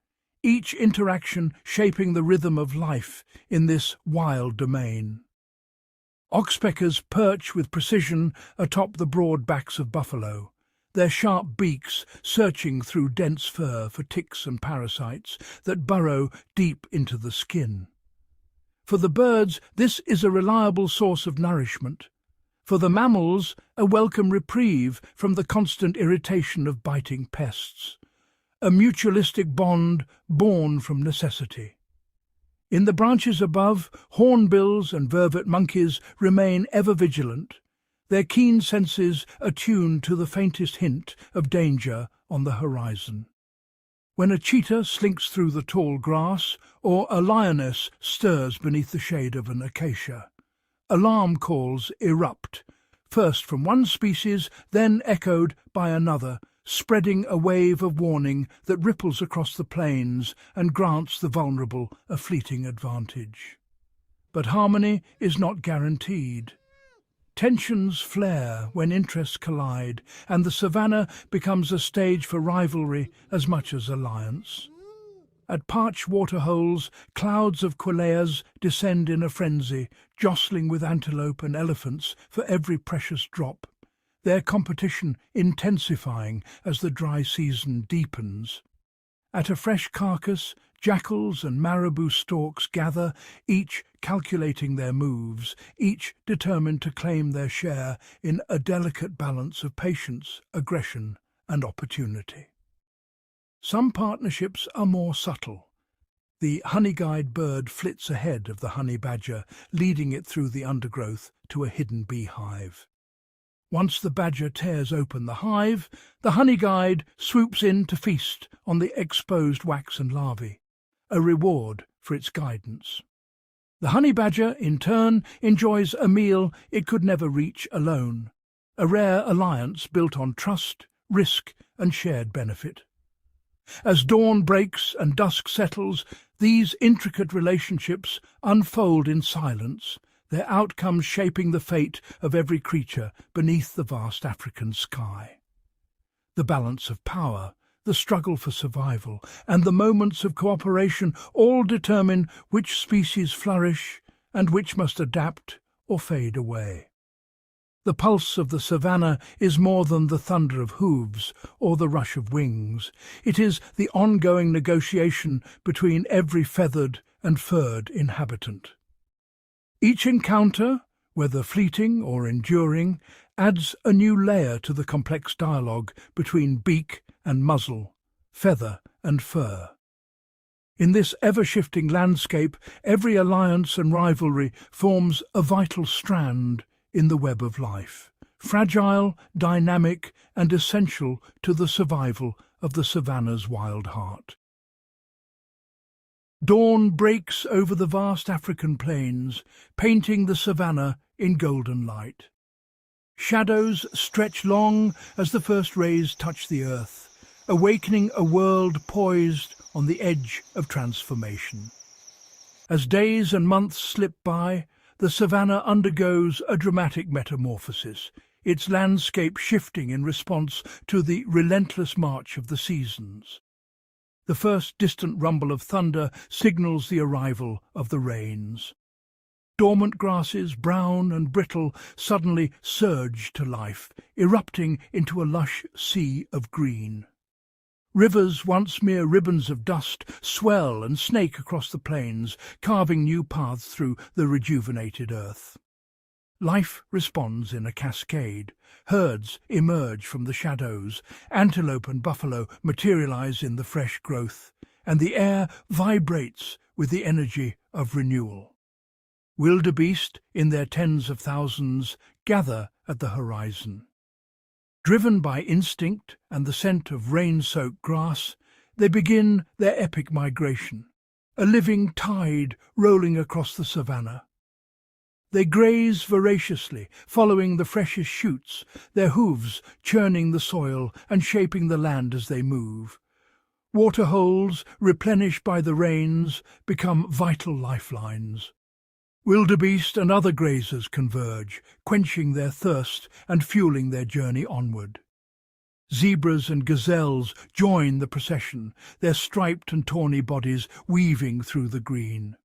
[SPEAKER 1] each interaction shaping the rhythm of life in this wild domain. Oxpeckers perch with precision atop the broad backs of buffalo, their sharp beaks searching through dense fur for ticks and parasites that burrow deep into the skin. For the birds, this is a reliable source of nourishment. For the mammals, a welcome reprieve from the constant irritation of biting pests. A mutualistic bond born from necessity. In the branches above, hornbills and vervet monkeys remain ever vigilant, their keen senses attuned to the faintest hint of danger on the horizon. When a cheetah slinks through the tall grass, or a lioness stirs beneath the shade of an acacia, alarm calls erupt, first from one species, then echoed by another, spreading a wave of warning that ripples across the plains and grants the vulnerable a fleeting advantage. But harmony is not guaranteed. Tensions flare when interests collide, and the savanna becomes a stage for rivalry as much as alliance. At parched waterholes, clouds of quailers descend in a frenzy, jostling with antelope and elephants for every precious drop, their competition intensifying as the dry season deepens. At a fresh carcass, jackals and marabou storks gather, each calculating their moves, each determined to claim their share in a delicate balance of patience, aggression, and opportunity. Some partnerships are more subtle. The honey-guide bird flits ahead of the honey badger, leading it through the undergrowth to a hidden beehive. Once the badger tears open the hive, the honey guide swoops in to feast on the exposed wax and larvae, a reward for its guidance. The honey badger, in turn, enjoys a meal it could never reach alone, a rare alliance built on trust, risk, and shared benefit. As dawn breaks and dusk settles, these intricate relationships unfold in silence, their outcomes shaping the fate of every creature beneath the vast African sky. The balance of power, the struggle for survival, and the moments of cooperation all determine which species flourish and which must adapt or fade away. The pulse of the savanna is more than the thunder of hooves or the rush of wings. It is the ongoing negotiation between every feathered and furred inhabitant. Each encounter, whether fleeting or enduring, adds a new layer to the complex dialogue between beak and muzzle, feather and fur. In this ever-shifting landscape, every alliance and rivalry forms a vital strand in the web of life, fragile, dynamic, and essential to the survival of the savanna's wild heart. Dawn breaks over the vast African plains, painting the savanna in golden light. Shadows stretch long as the first rays touch the earth, awakening a world poised on the edge of transformation. As days and months slip by, the savanna undergoes a dramatic metamorphosis, its landscape shifting in response to the relentless march of the seasons. The first distant rumble of thunder signals the arrival of the rains. Dormant grasses, brown and brittle, suddenly surge to life, erupting into a lush sea of green. Rivers, once mere ribbons of dust, swell and snake across the plains, carving new paths through the rejuvenated earth. Life responds in a cascade. Herds emerge from the shadows, antelope and buffalo materialize in the fresh growth, and the air vibrates with the energy of renewal. Wildebeest, in their tens of thousands, gather at the horizon. Driven by instinct and the scent of rain-soaked grass, they begin their epic migration, a living tide rolling across the savanna. They graze voraciously, following the freshest shoots, their hooves churning the soil and shaping the land as they move. Waterholes, replenished by the rains, become vital lifelines. Wildebeest and other grazers converge, quenching their thirst and fueling their journey onward. Zebras and gazelles join the procession, their striped and tawny bodies weaving through the green.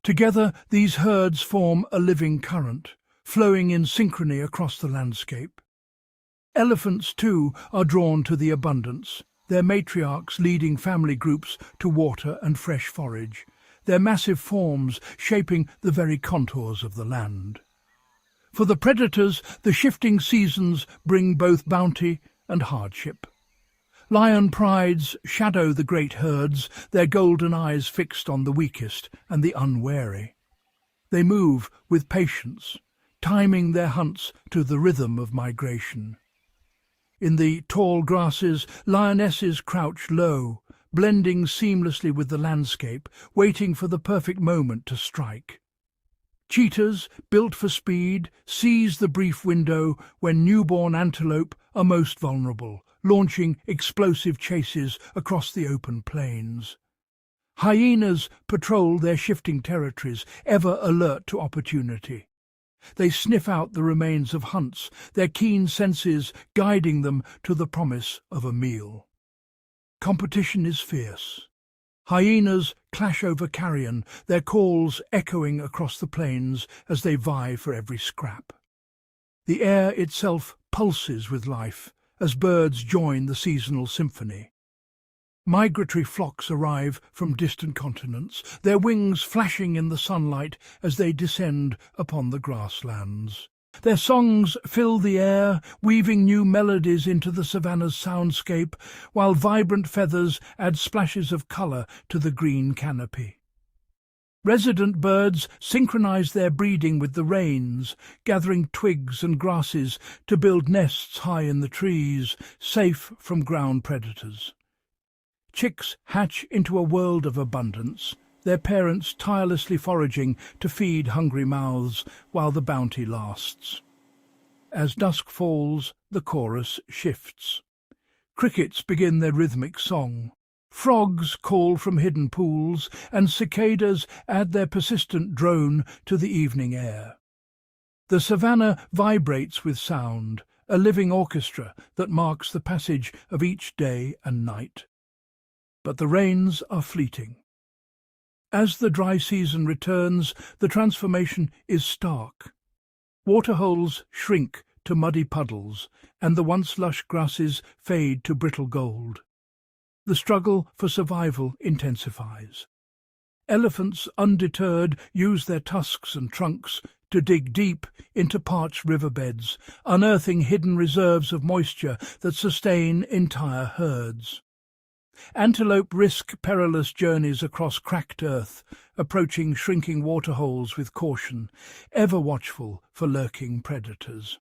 [SPEAKER 1] Together, these herds form a living current, flowing in synchrony across the landscape. Elephants, too, are drawn to the abundance, their matriarchs leading family groups to water and fresh forage, their massive forms shaping the very contours of the land. For the predators, the shifting seasons bring both bounty and hardship. Lion prides shadow the great herds, their golden eyes fixed on the weakest and the unwary. They move with patience, timing their hunts to the rhythm of migration. In the tall grasses, lionesses crouch low, blending seamlessly with the landscape, waiting for the perfect moment to strike. Cheetahs, built for speed, seize the brief window when newborn antelope are most vulnerable, launching explosive chases across the open plains. Hyenas patrol their shifting territories, ever alert to opportunity. They sniff out the remains of hunts, their keen senses guiding them to the promise of a meal. Competition is fierce. Hyenas clash over carrion, their calls echoing across the plains as they vie for every scrap. The air itself pulses with life as birds join the seasonal symphony. Migratory flocks arrive from distant continents, their wings flashing in the sunlight as they descend upon the grasslands. Their songs fill the air, weaving new melodies into the savanna's soundscape, while vibrant feathers add splashes of colour to the green canopy. Resident birds synchronize their breeding with the rains, gathering twigs and grasses to build nests high in the trees, safe from ground predators. Chicks hatch into a world of abundance, their parents tirelessly foraging to feed hungry mouths while the bounty lasts. As dusk falls, the chorus shifts. Crickets begin their rhythmic song, Frogs call from hidden pools, and cicadas add their persistent drone to the evening air. The savanna vibrates with sound, a living orchestra that marks the passage of each day and night. But the rains are fleeting. As the dry season returns, the transformation is stark. Waterholes shrink to muddy puddles, and the once lush grasses fade to brittle gold. The struggle for survival intensifies. Elephants, undeterred, use their tusks and trunks to dig deep into parched riverbeds, unearthing hidden reserves of moisture that sustain entire herds. Antelope risk perilous journeys across cracked earth, approaching shrinking waterholes with caution, ever watchful for lurking predators.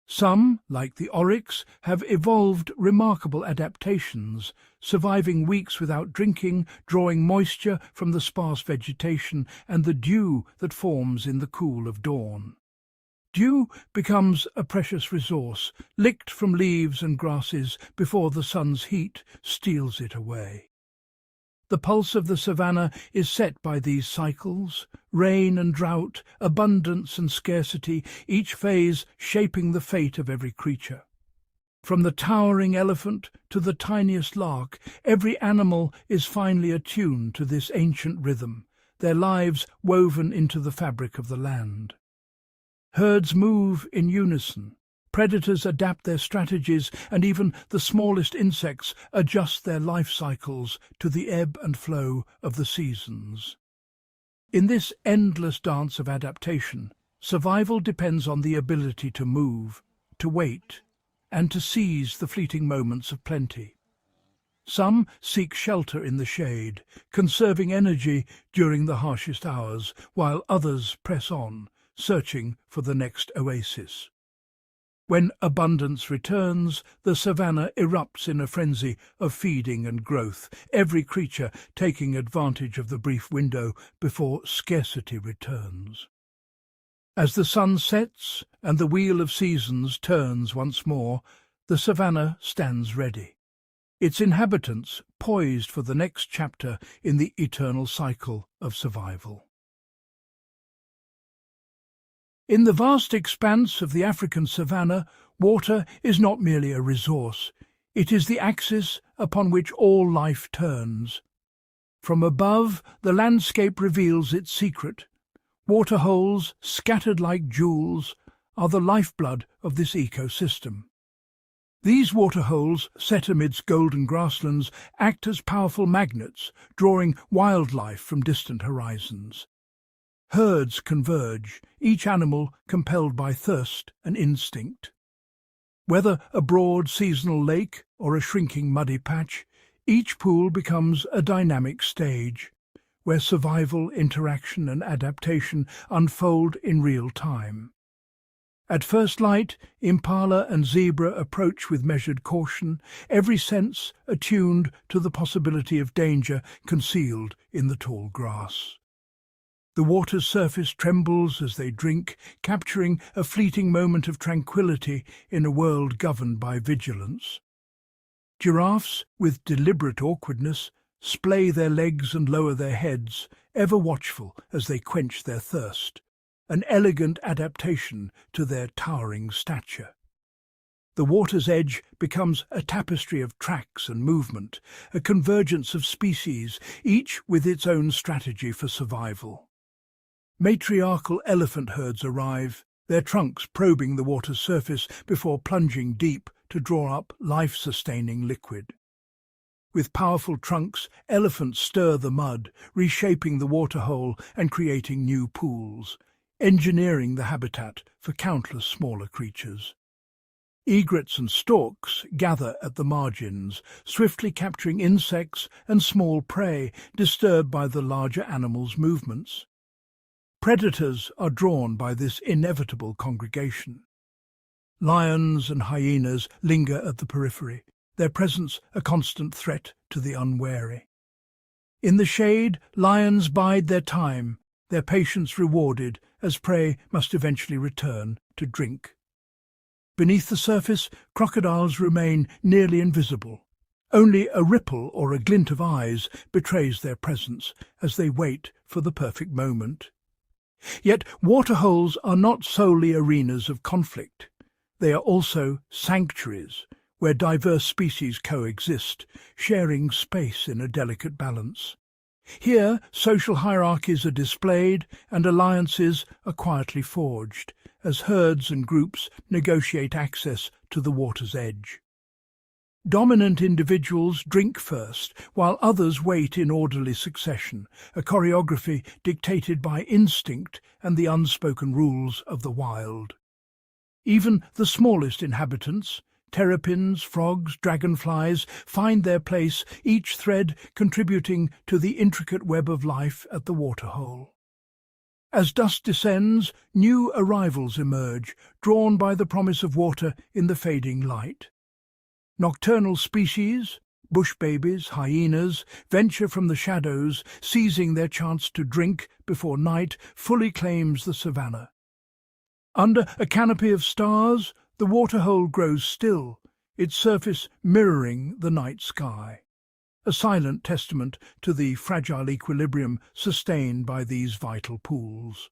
[SPEAKER 1] Some, like the oryx, have evolved remarkable adaptations, surviving weeks without drinking, drawing moisture from the sparse vegetation and the dew that forms in the cool of dawn. Dew becomes a precious resource, licked from leaves and grasses before the sun's heat steals it away. The pulse of the savanna is set by these cycles, rain and drought, abundance and scarcity, each phase shaping the fate of every creature. From the towering elephant to the tiniest lark, every animal is finely attuned to this ancient rhythm, their lives woven into the fabric of the land. Herds move in unison. Predators adapt their strategies, and even the smallest insects adjust their life cycles to the ebb and flow of the seasons. In this endless dance of adaptation, survival depends on the ability to move, to wait, and to seize the fleeting moments of plenty. Some seek shelter in the shade, conserving energy during the harshest hours, while others press on, searching for the next oasis. When abundance returns, the savanna erupts in a frenzy of feeding and growth, every creature taking advantage of the brief window before scarcity returns. As the sun sets and the wheel of seasons turns once more, the savanna stands ready, its inhabitants poised for the next chapter in the eternal cycle of survival. In the vast expanse of the African savanna, water is not merely a resource, it is the axis upon which all life turns. From above, the landscape reveals its secret. Waterholes, scattered like jewels, are the lifeblood of this ecosystem. These waterholes, set amidst golden grasslands, act as powerful magnets, drawing wildlife from distant horizons. Herds converge, each animal compelled by thirst and instinct. Whether a broad seasonal lake or a shrinking muddy patch, each pool becomes a dynamic stage, where survival, interaction and adaptation unfold in real time. At first light, impala and zebra approach with measured caution, every sense attuned to the possibility of danger concealed in the tall grass. The water's surface trembles as they drink, capturing a fleeting moment of tranquility in a world governed by vigilance. Giraffes, with deliberate awkwardness, splay their legs and lower their heads, ever watchful as they quench their thirst, an elegant adaptation to their towering stature. The water's edge becomes a tapestry of tracks and movement, a convergence of species, each with its own strategy for survival. Matriarchal elephant herds arrive, their trunks probing the water's surface before plunging deep to draw up life-sustaining liquid. With powerful trunks, elephants stir the mud, reshaping the waterhole and creating new pools, engineering the habitat for countless smaller creatures. Egrets and storks gather at the margins, swiftly capturing insects and small prey disturbed by the larger animals' movements. Predators are drawn by this inevitable congregation. Lions and hyenas linger at the periphery, their presence a constant threat to the unwary. In the shade, lions bide their time, their patience rewarded as prey must eventually return to drink. Beneath the surface, crocodiles remain nearly invisible, Only a ripple or a glint of eyes betrays their presence as they wait for the perfect moment. Yet waterholes are not solely arenas of conflict. They are also sanctuaries where diverse species coexist, sharing space in a delicate balance. Here, social hierarchies are displayed and alliances are quietly forged as herds and groups negotiate access to the water's edge. Dominant individuals drink first, while others wait in orderly succession, a choreography dictated by instinct and the unspoken rules of the wild. Even the smallest inhabitants, terrapins, frogs, dragonflies, find their place, each thread contributing to the intricate web of life at the waterhole. As dusk descends, new arrivals emerge, drawn by the promise of water in the fading light. Nocturnal species, bush babies, hyenas, venture from the shadows, seizing their chance to drink before night fully claims the savanna. Under a canopy of stars, the waterhole grows still, its surface mirroring the night sky, a silent testament to the fragile equilibrium sustained by these vital pools.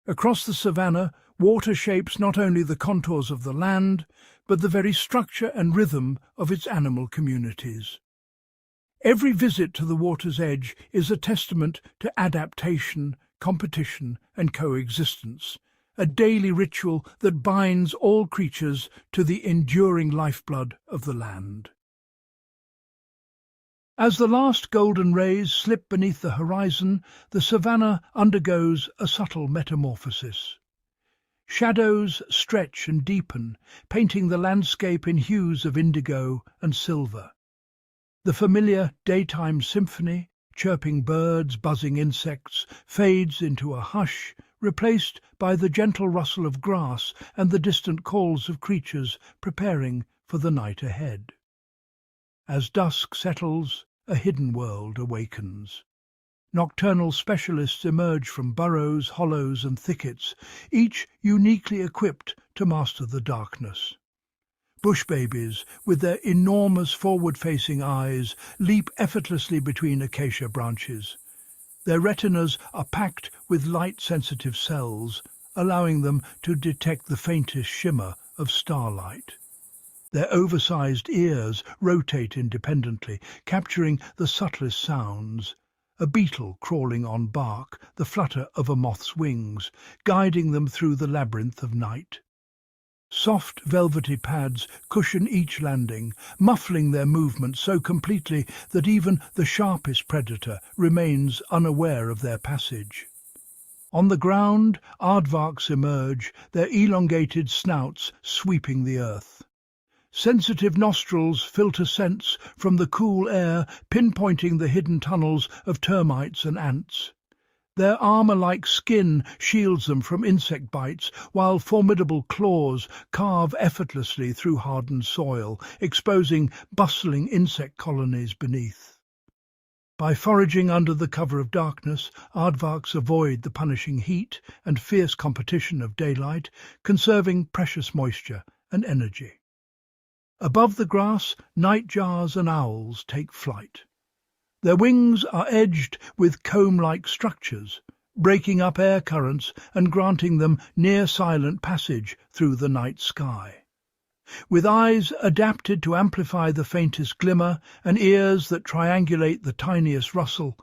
[SPEAKER 1] Across the savanna, water shapes not only the contours of the land, but the very structure and rhythm of its animal communities. Every visit to the water's edge is a testament to adaptation, competition, and coexistence, a daily ritual that binds all creatures to the enduring lifeblood of the land. As the last golden rays slip beneath the horizon, the savanna undergoes a subtle metamorphosis. Shadows stretch and deepen, painting the landscape in hues of indigo and silver. The familiar daytime symphony, chirping birds, buzzing insects, fades into a hush, replaced by the gentle rustle of grass and the distant calls of creatures preparing for the night ahead. As dusk settles, a hidden world awakens. Nocturnal specialists emerge from burrows, hollows and thickets, each uniquely equipped to master the darkness. Bush babies, with their enormous forward-facing eyes, leap effortlessly between acacia branches. Their retinas are packed with light-sensitive cells, allowing them to detect the faintest shimmer of starlight. Their oversized ears rotate independently, capturing the subtlest sounds. A beetle crawling on bark, the flutter of a moth's wings, guiding them through the labyrinth of night. Soft velvety pads cushion each landing, muffling their movements so completely that even the sharpest predator remains unaware of their passage. On the ground, aardvarks emerge, their elongated snouts sweeping the earth. Sensitive nostrils filter scents from the cool air, pinpointing the hidden tunnels of termites and ants. Their armour-like skin shields them from insect bites, while formidable claws carve effortlessly through hardened soil, exposing bustling insect colonies beneath. By foraging under the cover of darkness, aardvarks avoid the punishing heat and fierce competition of daylight, conserving precious moisture and energy. Above the grass, nightjars and owls take flight. Their wings are edged with comb-like structures, breaking up air currents and granting them near-silent passage through the night sky. With eyes adapted to amplify the faintest glimmer and ears that triangulate the tiniest rustle,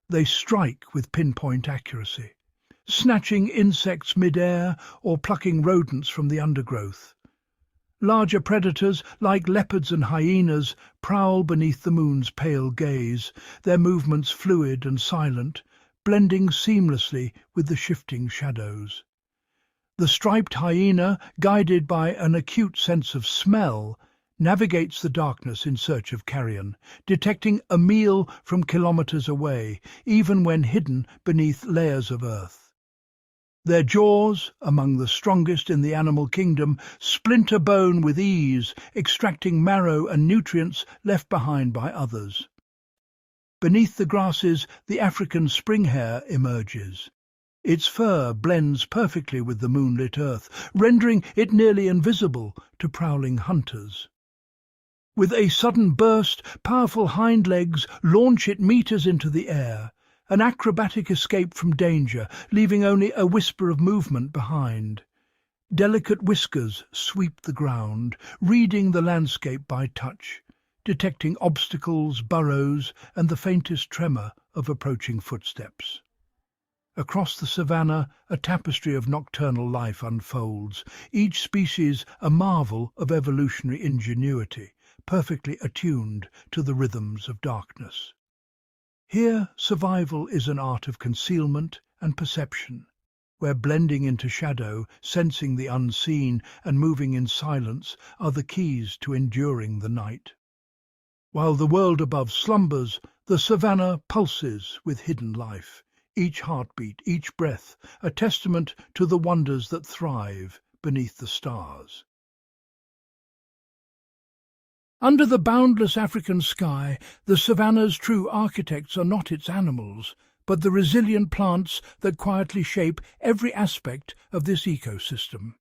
[SPEAKER 1] they strike with pinpoint accuracy, snatching insects mid-air or plucking rodents from the undergrowth. Larger predators, like leopards and hyenas, prowl beneath the moon's pale gaze, their movements fluid and silent, blending seamlessly with the shifting shadows. The striped hyena, guided by an acute sense of smell, navigates the darkness in search of carrion, detecting a meal from kilometers away, even when hidden beneath layers of earth. Their jaws, among the strongest in the animal kingdom, splinter bone with ease, extracting marrow and nutrients left behind by others. Beneath the grasses, the African spring hare emerges. Its fur blends perfectly with the moonlit earth, rendering it nearly invisible to prowling hunters. With a sudden burst, powerful hind legs launch it meters into the air, an acrobatic escape from danger, leaving only a whisper of movement behind. Delicate whiskers sweep the ground, reading the landscape by touch, detecting obstacles, burrows, and the faintest tremor of approaching footsteps. Across the savanna, a tapestry of nocturnal life unfolds, each species a marvel of evolutionary ingenuity, perfectly attuned to the rhythms of darkness. Here, survival is an art of concealment and perception, where blending into shadow, sensing the unseen, and moving in silence are the keys to enduring the night. While the world above slumbers, the savanna pulses with hidden life, each heartbeat, each breath, a testament to the wonders that thrive beneath the stars. Under the boundless African sky, the savanna's true architects are not its animals, but the resilient plants that quietly shape every aspect of this ecosystem.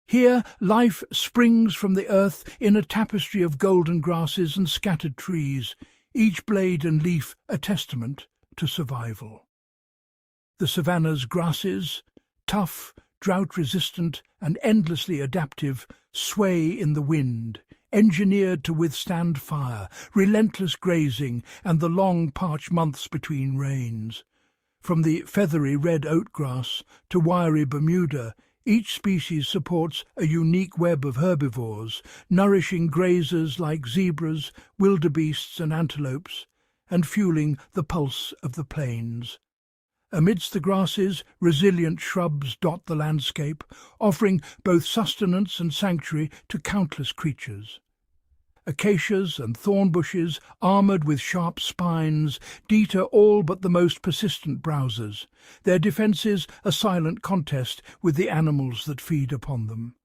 [SPEAKER 1] Here, life springs from the earth in a tapestry of golden grasses and scattered trees, each blade and leaf a testament to survival. The savanna's grasses, tough, drought-resistant, and endlessly adaptive, sway in the wind, engineered to withstand fire, relentless grazing, and the long parched months between rains. From the feathery red oatgrass to wiry Bermuda, each species supports a unique web of herbivores, nourishing grazers like zebras, wildebeests, and antelopes, and fueling the pulse of the plains. Amidst the grasses, resilient shrubs dot the landscape, offering both sustenance and sanctuary to countless creatures. Acacias and thorn bushes, armoured with sharp spines, deter all but the most persistent browsers, their defences a silent contest with the animals that feed upon them.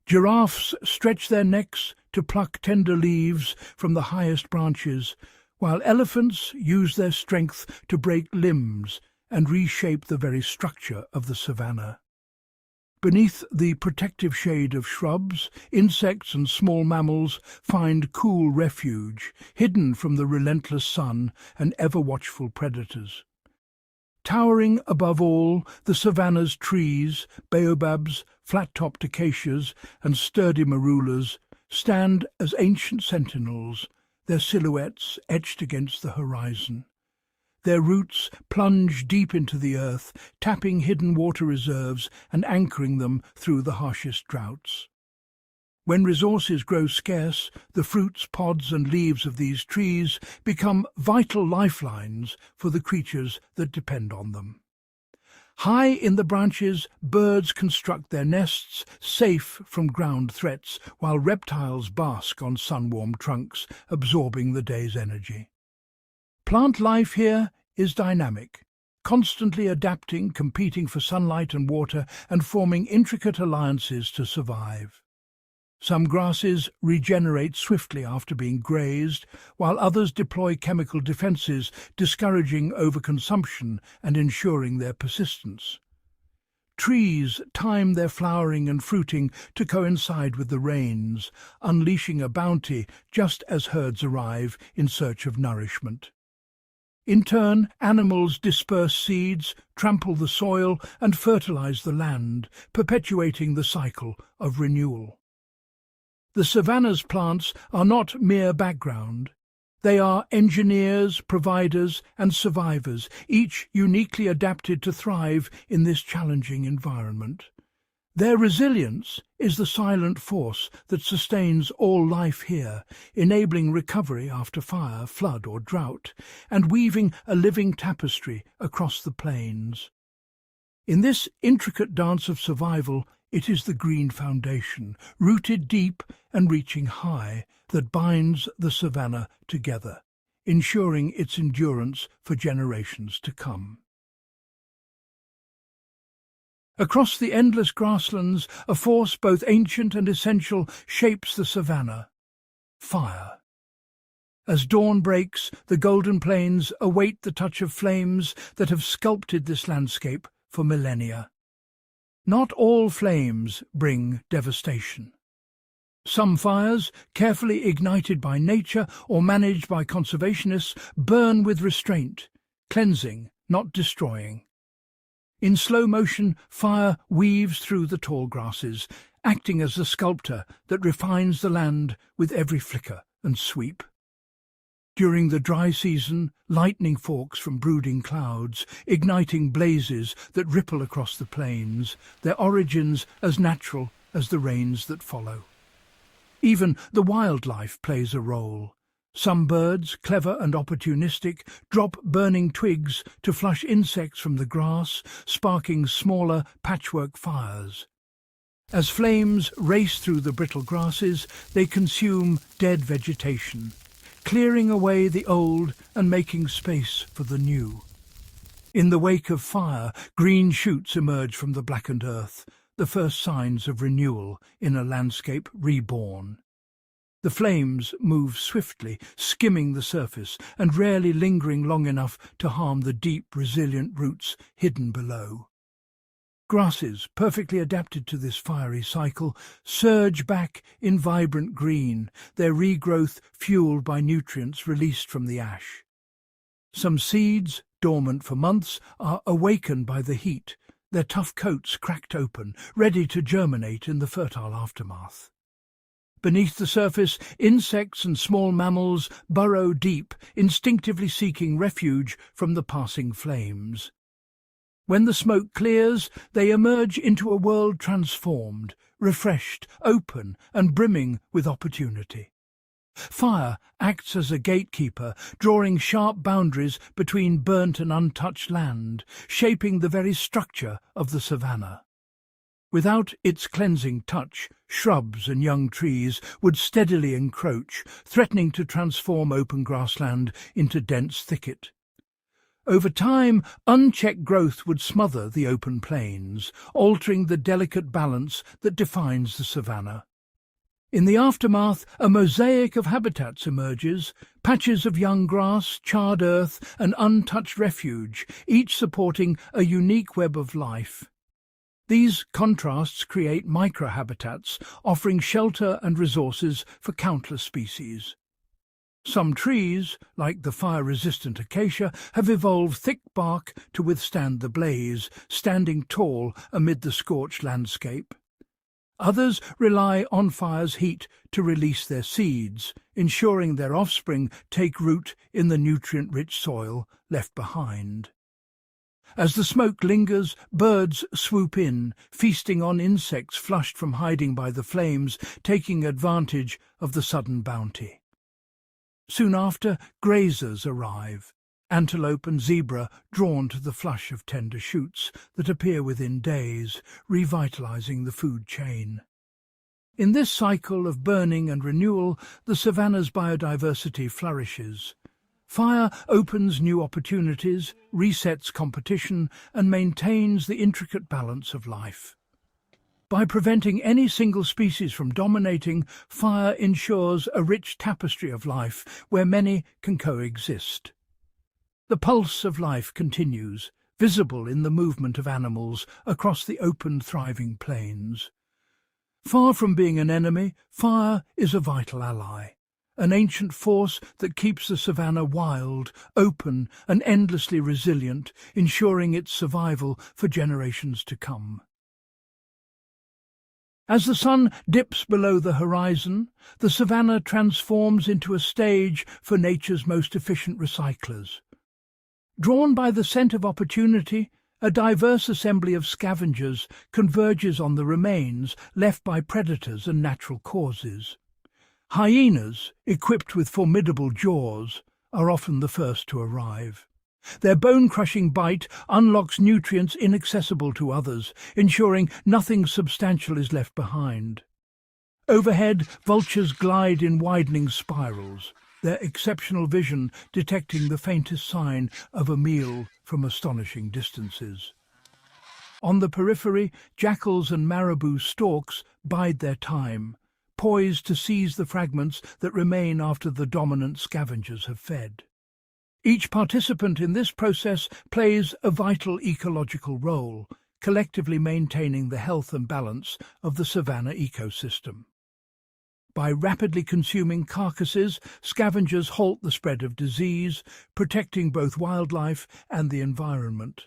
[SPEAKER 1] Giraffes stretch their necks to pluck tender leaves from the highest branches, while elephants use their strength to break limbs and reshape the very structure of the savanna. Beneath the protective shade of shrubs, insects and small mammals find cool refuge, hidden from the relentless sun and ever-watchful predators. Towering above all, the savanna's trees, baobabs, flat-topped acacias, and sturdy marulas stand as ancient sentinels, their silhouettes etched against the horizon. Their roots plunge deep into the earth, tapping hidden water reserves and anchoring them through the harshest droughts. When resources grow scarce, the fruits, pods and leaves of these trees become vital lifelines for the creatures that depend on them. High in the branches, birds construct their nests, safe from ground threats, while reptiles bask on sun-warmed trunks, absorbing the day's energy. Plant life here is dynamic, constantly adapting, competing for sunlight and water, and forming intricate alliances to survive. Some grasses regenerate swiftly after being grazed, while others deploy chemical defenses, discouraging overconsumption and ensuring their persistence. Trees time their flowering and fruiting to coincide with the rains, unleashing a bounty just as herds arrive in search of nourishment. In turn, animals disperse seeds, trample the soil, and fertilize the land, perpetuating the cycle of renewal. The savanna's plants are not mere background. They are engineers, providers, and survivors, each uniquely adapted to thrive in this challenging environment. Their resilience is the silent force that sustains all life here, enabling recovery after fire, flood, or drought, and weaving a living tapestry across the plains. In this intricate dance of survival, it is the green foundation, rooted deep and reaching high, that binds the savanna together, ensuring its endurance for generations to come. Across the endless grasslands, a force both ancient and essential shapes the savanna: fire. As dawn breaks, the golden plains await the touch of flames that have sculpted this landscape for millennia. Not all flames bring devastation. Some fires, carefully ignited by nature or managed by conservationists, burn with restraint, cleansing, not destroying. In slow motion, fire weaves through the tall grasses, acting as a sculptor that refines the land with every flicker and sweep. During the dry season, lightning forks from brooding clouds, igniting blazes that ripple across the plains, their origins as natural as the rains that follow. Even the wildlife plays a role. Some birds, clever and opportunistic, drop burning twigs to flush insects from the grass, sparking smaller patchwork fires. As flames race through the brittle grasses, they consume dead vegetation, clearing away the old and making space for the new. In the wake of fire, green shoots emerge from the blackened earth, the first signs of renewal in a landscape reborn. The flames move swiftly, skimming the surface and rarely lingering long enough to harm the deep, resilient roots hidden below. Grasses, perfectly adapted to this fiery cycle, surge back in vibrant green, their regrowth fueled by nutrients released from the ash. Some seeds, dormant for months, are awakened by the heat, their tough coats cracked open, ready to germinate in the fertile aftermath. Beneath the surface, insects and small mammals burrow deep, instinctively seeking refuge from the passing flames. When the smoke clears, they emerge into a world transformed, refreshed, open, and brimming with opportunity. Fire acts as a gatekeeper, drawing sharp boundaries between burnt and untouched land, shaping the very structure of the savanna. Without its cleansing touch, shrubs and young trees would steadily encroach, threatening to transform open grassland into dense thicket. Over time, unchecked growth would smother the open plains, altering the delicate balance that defines the savanna. In the aftermath, a mosaic of habitats emerges, patches of young grass, charred earth, and untouched refuge, each supporting a unique web of life. These contrasts create microhabitats, offering shelter and resources for countless species. Some trees, like the fire-resistant acacia, have evolved thick bark to withstand the blaze, standing tall amid the scorched landscape. Others rely on fire's heat to release their seeds, ensuring their offspring take root in the nutrient-rich soil left behind. As the smoke lingers, birds swoop in, feasting on insects flushed from hiding by the flames, taking advantage of the sudden bounty. Soon after, grazers arrive, antelope and zebra drawn to the flush of tender shoots that appear within days, revitalizing the food chain. In this cycle of burning and renewal, the savanna's biodiversity flourishes. Fire opens new opportunities, resets competition, and maintains the intricate balance of life. By preventing any single species from dominating, fire ensures a rich tapestry of life where many can coexist. The pulse of life continues, visible in the movement of animals across the open, thriving plains. Far from being an enemy, fire is a vital ally, an ancient force that keeps the savanna wild, open, and endlessly resilient, ensuring its survival for generations to come. As the sun dips below the horizon, the savanna transforms into a stage for nature's most efficient recyclers. Drawn by the scent of opportunity, a diverse assembly of scavengers converges on the remains left by predators and natural causes. Hyenas, equipped with formidable jaws, are often the first to arrive. Their bone-crushing bite unlocks nutrients inaccessible to others, ensuring nothing substantial is left behind. Overhead, vultures glide in widening spirals, their exceptional vision detecting the faintest sign of a meal from astonishing distances. On the periphery, jackals and marabou storks bide their time, poised to seize the fragments that remain after the dominant scavengers have fed. Each participant in this process plays a vital ecological role, collectively maintaining the health and balance of the savanna ecosystem. By rapidly consuming carcasses, scavengers halt the spread of disease, protecting both wildlife and the environment.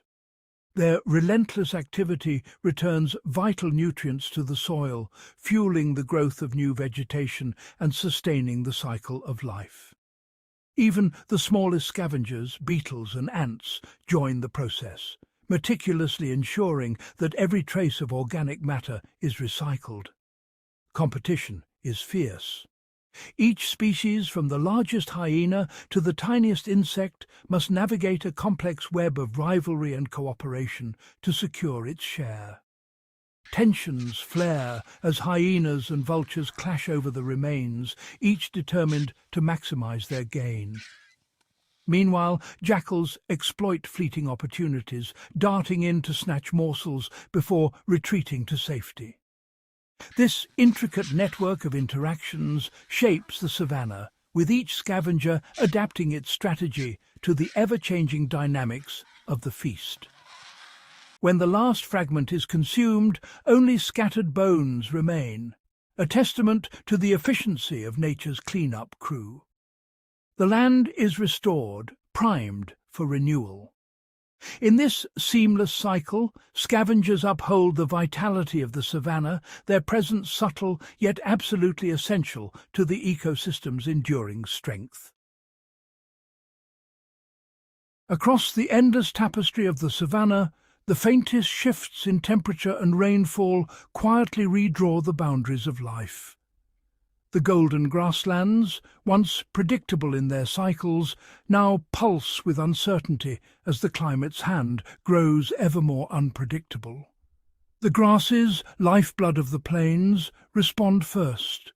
[SPEAKER 1] Their relentless activity returns vital nutrients to the soil, fueling the growth of new vegetation and sustaining the cycle of life. Even the smallest scavengers, beetles and ants, join the process, meticulously ensuring that every trace of organic matter is recycled. Competition is fierce. Each species, from the largest hyena to the tiniest insect, must navigate a complex web of rivalry and cooperation to secure its share. Tensions flare as hyenas and vultures clash over the remains, each determined to maximize their gain. Meanwhile, jackals exploit fleeting opportunities, darting in to snatch morsels before retreating to safety. This intricate network of interactions shapes the savanna, with each scavenger adapting its strategy to the ever-changing dynamics of the feast. When the last fragment is consumed, only scattered bones remain, a testament to the efficiency of nature's clean-up crew. The land is restored, primed for renewal. In this seamless cycle, scavengers uphold the vitality of the savanna, their presence subtle yet absolutely essential to the ecosystem's enduring strength. Across the endless tapestry of the savanna, the faintest shifts in temperature and rainfall quietly redraw the boundaries of life. The golden grasslands, once predictable in their cycles, now pulse with uncertainty as the climate's hand grows ever more unpredictable. The grasses, lifeblood of the plains, respond first.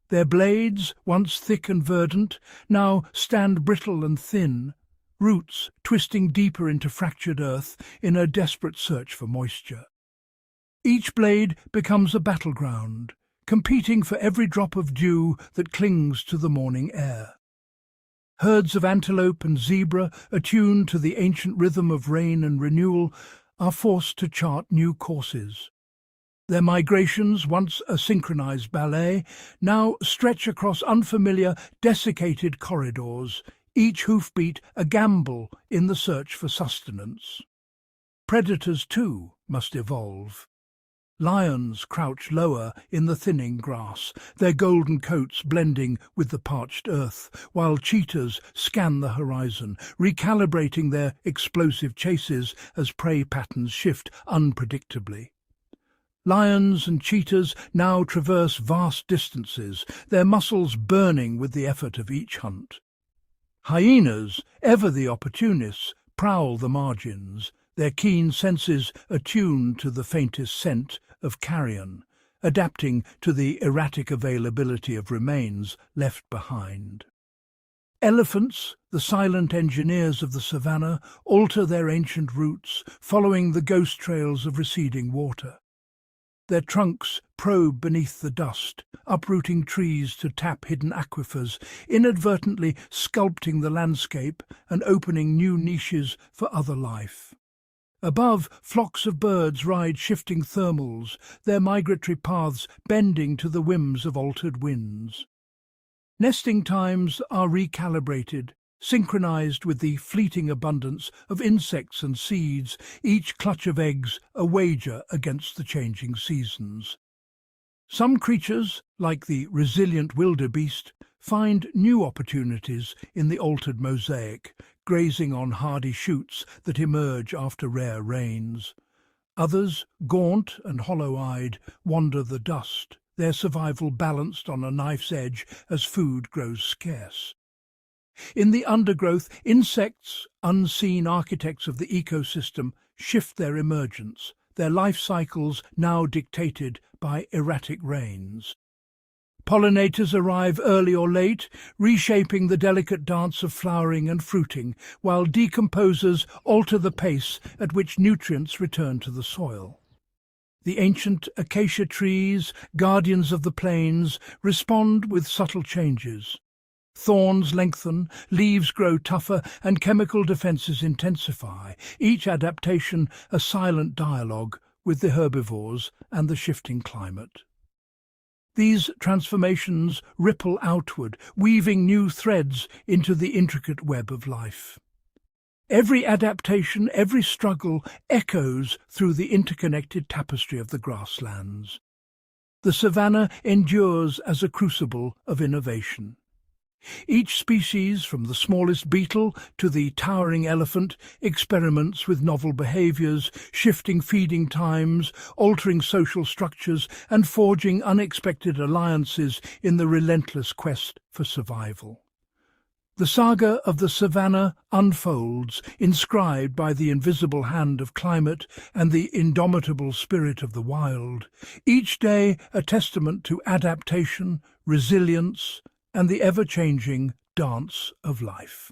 [SPEAKER 1] Their blades, once thick and verdant, now stand brittle and thin, roots twisting deeper into fractured earth in a desperate search for moisture. Each blade becomes a battleground, competing for every drop of dew that clings to the morning air. Herds of antelope and zebra, attuned to the ancient rhythm of rain and renewal, are forced to chart new courses. Their migrations, once a synchronized ballet, now stretch across unfamiliar, desiccated corridors, each hoofbeat a gamble in the search for sustenance. Predators, too, must evolve. Lions crouch lower in the thinning grass, their golden coats blending with the parched earth, while cheetahs scan the horizon, recalibrating their explosive chases as prey patterns shift unpredictably. Lions and cheetahs now traverse vast distances, their muscles burning with the effort of each hunt. Hyenas, ever the opportunists, prowl the margins, their keen senses attuned to the faintest scent of carrion, adapting to the erratic availability of remains left behind. Elephants, the silent engineers of the savanna, alter their ancient routes, following the ghost trails of receding water. Their trunks probe beneath the dust, uprooting trees to tap hidden aquifers, inadvertently sculpting the landscape and opening new niches for other life. Above, flocks of birds ride shifting thermals, their migratory paths bending to the whims of altered winds. Nesting times are recalibrated, synchronized with the fleeting abundance of insects and seeds, each clutch of eggs a wager against the changing seasons. Some creatures, like the resilient wildebeest, find new opportunities in the altered mosaic, grazing on hardy shoots that emerge after rare rains. Others, gaunt and hollow-eyed, wander the dust, their survival balanced on a knife's edge as food grows scarce. In the undergrowth, insects, unseen architects of the ecosystem, shift their emergence, their life cycles now dictated by erratic rains. Pollinators arrive early or late, reshaping the delicate dance of flowering and fruiting, while decomposers alter the pace at which nutrients return to the soil. The ancient acacia trees, guardians of the plains, respond with subtle changes. Thorns lengthen, leaves grow tougher, and chemical defenses intensify, each adaptation a silent dialogue with the herbivores and the shifting climate. These transformations ripple outward, weaving new threads into the intricate web of life. Every adaptation, every struggle echoes through the interconnected tapestry of the grasslands. The savanna endures as a crucible of innovation. Each species, from the smallest beetle to the towering elephant, experiments with novel behaviors, shifting feeding times, altering social structures, and forging unexpected alliances in the relentless quest for survival. The saga of the savanna unfolds, inscribed by the invisible hand of climate and the indomitable spirit of the wild, each day a testament to adaptation, resilience, and the ever-changing dance of life.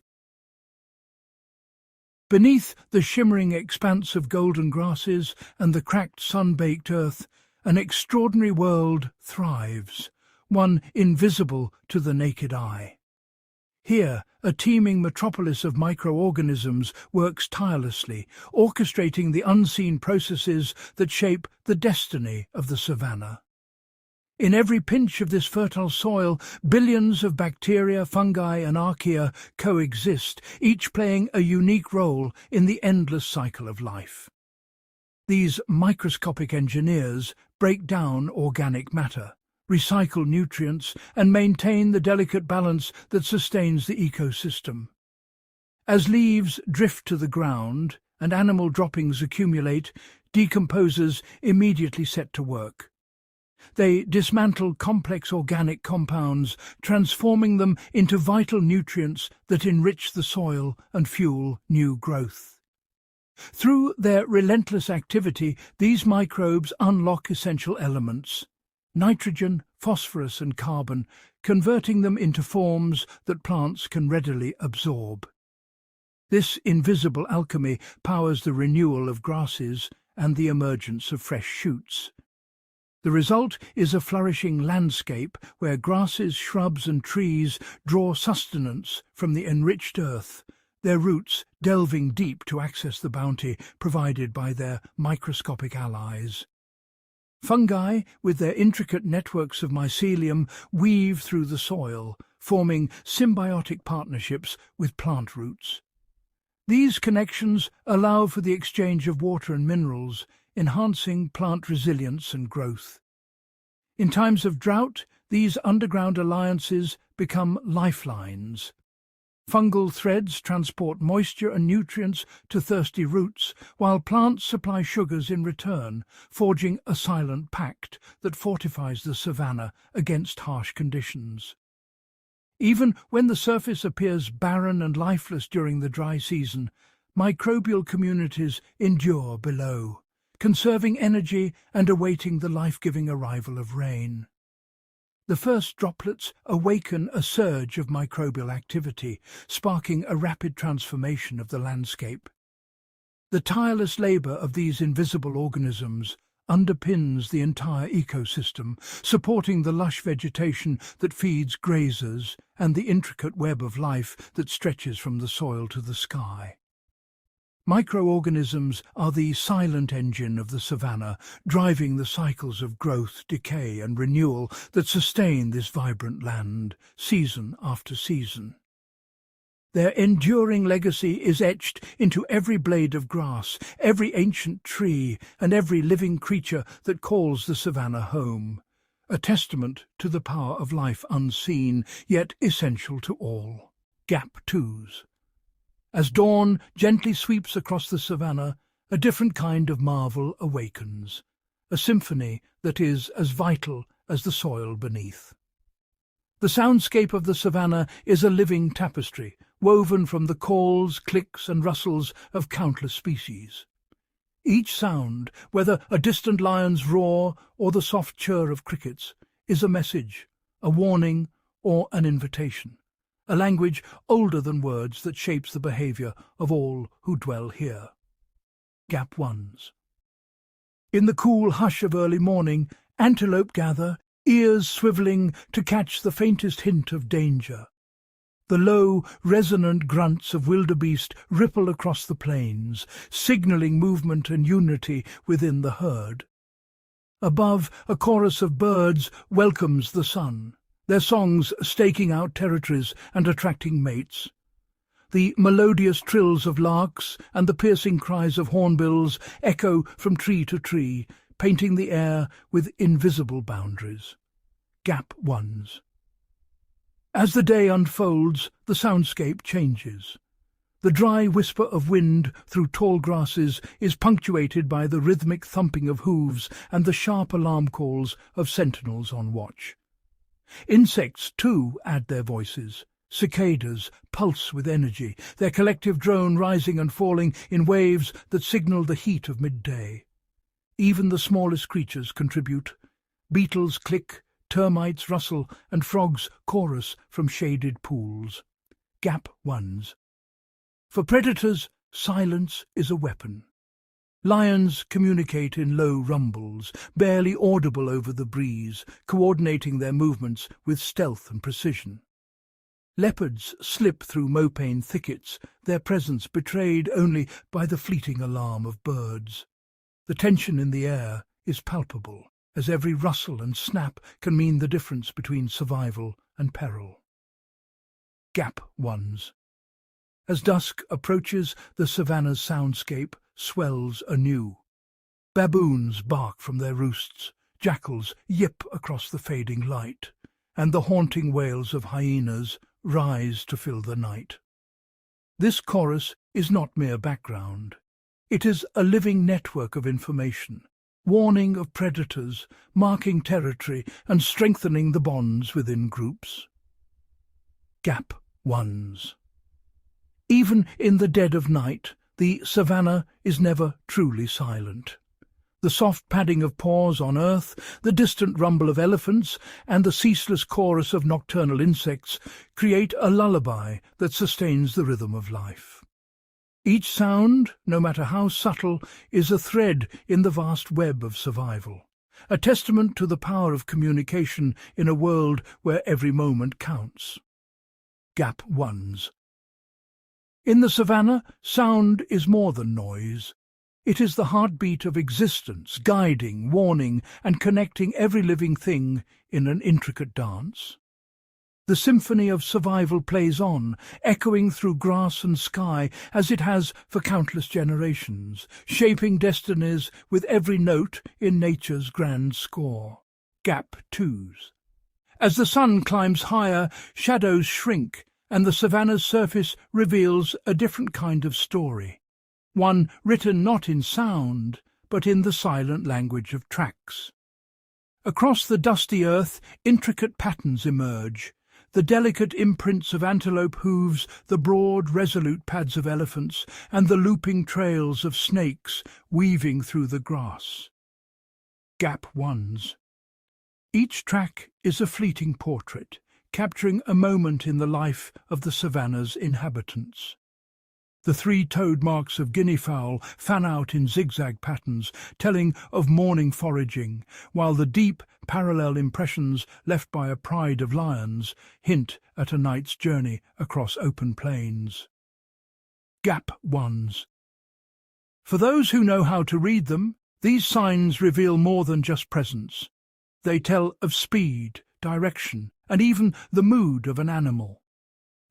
[SPEAKER 1] Beneath the shimmering expanse of golden grasses and the cracked sun-baked earth, an extraordinary world thrives, one invisible to the naked eye. Here, a teeming metropolis of microorganisms works tirelessly, orchestrating the unseen processes that shape the destiny of the savanna. In every pinch of this fertile soil, billions of bacteria, fungi and archaea coexist, each playing a unique role in the endless cycle of life. These microscopic engineers break down organic matter, recycle nutrients, and maintain the delicate balance that sustains the ecosystem. As leaves drift to the ground and animal droppings accumulate, decomposers immediately set to work. They dismantle complex organic compounds, transforming them into vital nutrients that enrich the soil and fuel new growth. Through their relentless activity, these microbes unlock essential elements: nitrogen, phosphorus and carbon, converting them into forms that plants can readily absorb. This invisible alchemy powers the renewal of grasses and the emergence of fresh shoots. The result is a flourishing landscape where grasses, shrubs and trees draw sustenance from the enriched earth, their roots delving deep to access the bounty provided by their microscopic allies. Fungi, with their intricate networks of mycelium, weave through the soil, forming symbiotic partnerships with plant roots. These connections allow for the exchange of water and minerals, enhancing plant resilience and growth. In times of drought, these underground alliances become lifelines. Fungal threads transport moisture and nutrients to thirsty roots, while plants supply sugars in return, forging a silent pact that fortifies the savanna against harsh conditions. Even when the surface appears barren and lifeless during the dry season, microbial communities endure below, conserving energy and awaiting the life-giving arrival of rain. The first droplets awaken a surge of microbial activity, sparking a rapid transformation of the landscape. The tireless labour of these invisible organisms underpins the entire ecosystem, supporting the lush vegetation that feeds grazers and the intricate web of life that stretches from the soil to the sky. Microorganisms are the silent engine of the savanna, driving the cycles of growth, decay and renewal that sustain this vibrant land, season after season. Their enduring legacy is etched into every blade of grass, every ancient tree and every living creature that calls the savanna home, a testament to the power of life unseen, yet essential to all. Gap 2s. As dawn gently sweeps across the savanna, a different kind of marvel awakens, a symphony that is as vital as the soil beneath. The soundscape of the savanna is a living tapestry, woven from the calls, clicks and rustles of countless species. Each sound, whether a distant lion's roar or the soft chirr of crickets, is a message, a warning or an invitation. A language older than words that shapes the behaviour of all who dwell here. Gap 1s. In the cool hush of early morning, antelope gather, ears swivelling to catch the faintest hint of danger. The low, resonant grunts of wildebeest ripple across the plains, signalling movement and unity within the herd. Above, a chorus of birds welcomes the sun, their songs staking out territories and attracting mates. The melodious trills of larks and the piercing cries of hornbills echo from tree to tree, painting the air with invisible boundaries. Gap ones. As the day unfolds, the soundscape changes. The dry whisper of wind through tall grasses is punctuated by the rhythmic thumping of hooves and the sharp alarm calls of sentinels on watch. Insects, too, add their voices. Cicadas pulse with energy, their collective drone rising and falling in waves that signal the heat of midday. Even the smallest creatures contribute. Beetles click, termites rustle, and frogs chorus from shaded pools. Gap ones. For predators, silence is a weapon. Lions communicate in low rumbles, barely audible over the breeze, coordinating their movements with stealth and precision. Leopards slip through mopane thickets, their presence betrayed only by the fleeting alarm of birds. The tension in the air is palpable, as every rustle and snap can mean the difference between survival and peril. Gap ones. As dusk approaches, the savanna's soundscape swells anew. Baboons bark from their roosts, jackals yip across the fading light, and the haunting wails of hyenas rise to fill the night. This chorus is not mere background. It is a living network of information, warning of predators, marking territory, and strengthening the bonds within groups. Gap ones. Even in the dead of night, the savanna is never truly silent. The soft padding of paws on earth, the distant rumble of elephants, and the ceaseless chorus of nocturnal insects create a lullaby that sustains the rhythm of life. Each sound, no matter how subtle, is a thread in the vast web of survival, a testament to the power of communication in a world where every moment counts. Gap ones. In the savanna, sound is more than noise. It is the heartbeat of existence, guiding, warning, and connecting every living thing in an intricate dance. The symphony of survival plays on, echoing through grass and sky as it has for countless generations, shaping destinies with every note in nature's grand score. Gap twos. As the sun climbs higher, shadows shrink, and the savanna's surface reveals a different kind of story, one written not in sound, but in the silent language of tracks. Across the dusty earth, intricate patterns emerge, the delicate imprints of antelope hooves, the broad, resolute pads of elephants, and the looping trails of snakes weaving through the grass. Gap ones. Each track is a fleeting portrait, capturing a moment in the life of the savanna's inhabitants. The three-toed marks of guinea fowl fan out in zigzag patterns, telling of morning foraging, while the deep, parallel impressions left by a pride of lions hint at a night's journey across open plains. Gap ones. For those who know how to read them, these signs reveal more than just presence. They tell of speed, direction, and even the mood of an animal.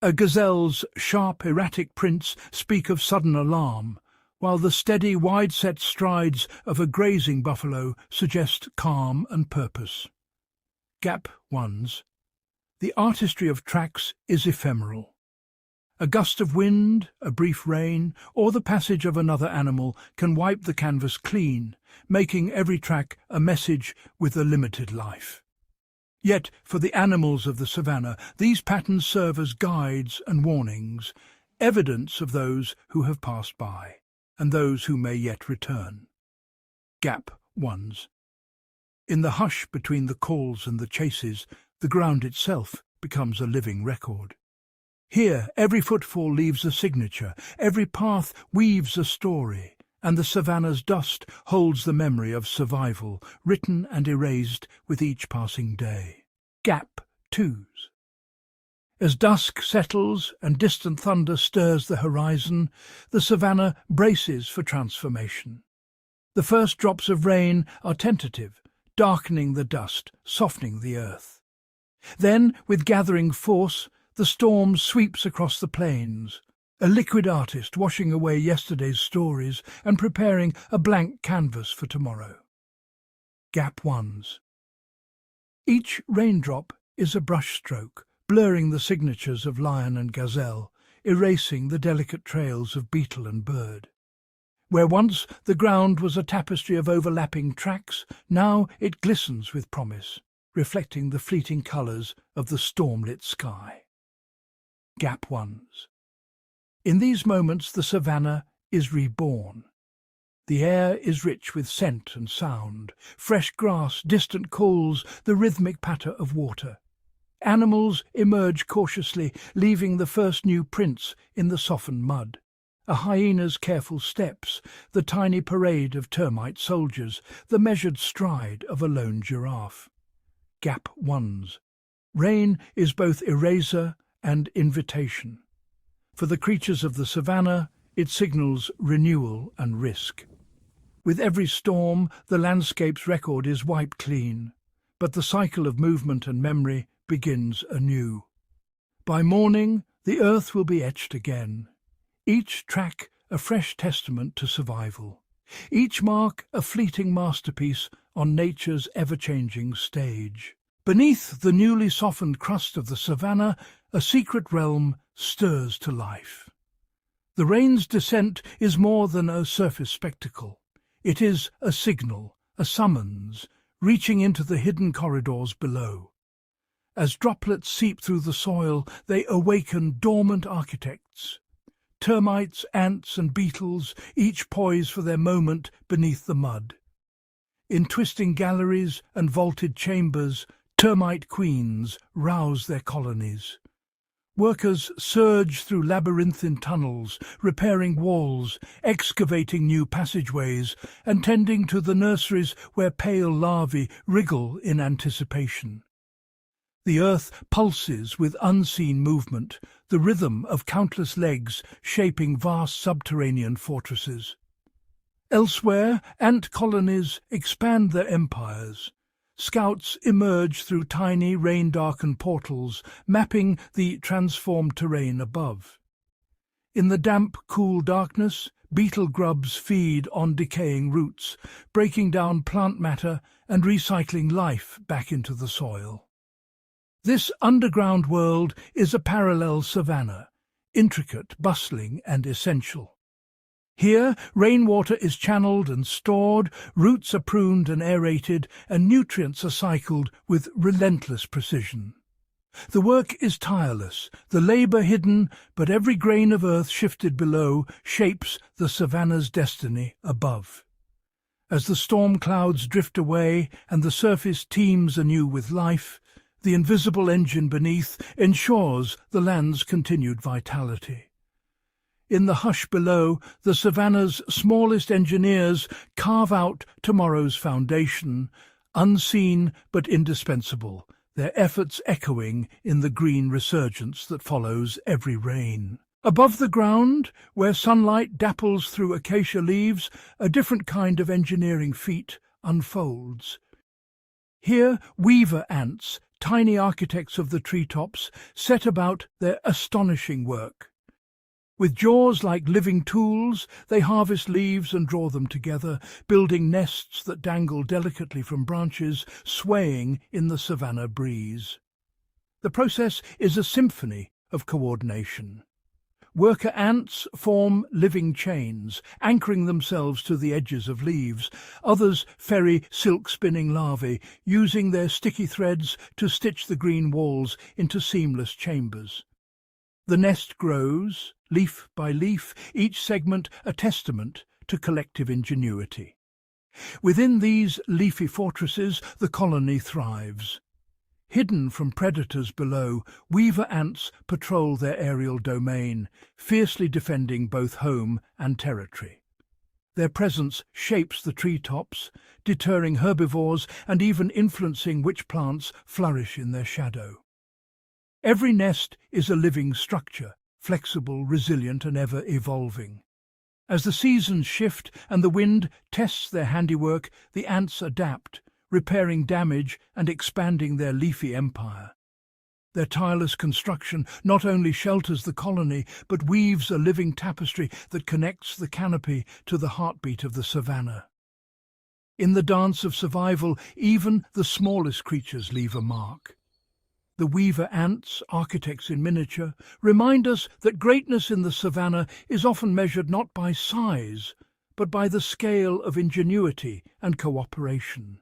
[SPEAKER 1] A gazelle's sharp, erratic prints speak of sudden alarm, while the steady, wide-set strides of a grazing buffalo suggest calm and purpose. Gap ones. The artistry of tracks is ephemeral. A gust of wind, a brief rain, or the passage of another animal can wipe the canvas clean, making every track a message with a limited life. Yet, for the animals of the savanna, these patterns serve as guides and warnings, evidence of those who have passed by, and those who may yet return. Gap ones. In the hush between the calls and the chases, the ground itself becomes a living record. Here, every footfall leaves a signature, every path weaves a story, and the savanna's dust holds the memory of survival, written and erased with each passing day. Gap twos. As dusk settles and distant thunder stirs the horizon, the savanna braces for transformation. The first drops of rain are tentative, darkening the dust, softening the earth. Then, with gathering force, the storm sweeps across the plains, a liquid artist washing away yesterday's stories and preparing a blank canvas for tomorrow. Gap ones. Each raindrop is a brushstroke, blurring the signatures of lion and gazelle, erasing the delicate trails of beetle and bird. Where once the ground was a tapestry of overlapping tracks, now it glistens with promise, reflecting the fleeting colours of the storm-lit sky. Gap ones. In these moments the savannah is reborn. The air is rich with scent and sound, fresh grass, distant calls, the rhythmic patter of water. Animals emerge cautiously, leaving the first new prints in the softened mud. A hyena's careful steps, the tiny parade of termite soldiers, the measured stride of a lone giraffe. Gap ones. Rain is both eraser and invitation. For the creatures of the savannah, it signals renewal and risk. With every storm, the landscape's record is wiped clean, but the cycle of movement and memory begins anew. By morning, the earth will be etched again, each track a fresh testament to survival, each mark a fleeting masterpiece on nature's ever-changing stage. Beneath the newly softened crust of the savannah, a secret realm stirs to life. The rain's descent is more than a surface spectacle. It is a signal, a summons, reaching into the hidden corridors below. As droplets seep through the soil, they awaken dormant architects. Termites, ants and beetles, each poise for their moment beneath the mud. In twisting galleries and vaulted chambers, termite queens rouse their colonies. Workers surge through labyrinthine tunnels, repairing walls, excavating new passageways, and tending to the nurseries where pale larvae wriggle in anticipation. The earth pulses with unseen movement, the rhythm of countless legs shaping vast subterranean fortresses. Elsewhere, ant colonies expand their empires. Scouts emerge through tiny, rain-darkened portals, mapping the transformed terrain above. In the damp, cool darkness, beetle grubs feed on decaying roots, breaking down plant matter and recycling life back into the soil. This underground world is a parallel savannah, intricate, bustling and essential. Here, rainwater is channeled and stored, roots are pruned and aerated, and nutrients are cycled with relentless precision. The work is tireless, the labour hidden, but every grain of earth shifted below shapes the savannah's destiny above. As the storm clouds drift away and the surface teems anew with life, the invisible engine beneath ensures the land's continued vitality. In the hush below, the savannah's smallest engineers carve out tomorrow's foundation, unseen but indispensable, their efforts echoing in the green resurgence that follows every rain. Above the ground, where sunlight dapples through acacia leaves, a different kind of engineering feat unfolds. Here, weaver ants, tiny architects of the treetops, set about their astonishing work. With jaws like living tools, they harvest leaves and draw them together, building nests that dangle delicately from branches, swaying in the savannah breeze. The process is a symphony of coordination. Worker ants form living chains, anchoring themselves to the edges of leaves. Others ferry silk-spinning larvae, using their sticky threads to stitch the green walls into seamless chambers. The nest grows, leaf by leaf, each segment a testament to collective ingenuity. Within these leafy fortresses, the colony thrives. Hidden from predators below, weaver ants patrol their aerial domain, fiercely defending both home and territory. Their presence shapes the treetops, deterring herbivores and even influencing which plants flourish in their shadow. Every nest is a living structure, flexible, resilient and ever-evolving. As the seasons shift and the wind tests their handiwork, the ants adapt, repairing damage and expanding their leafy empire. Their tireless construction not only shelters the colony, but weaves a living tapestry that connects the canopy to the heartbeat of the savanna. In the dance of survival, even the smallest creatures leave a mark. The weaver ants, architects in miniature, remind us that greatness in the savanna is often measured not by size, but by the scale of ingenuity and cooperation.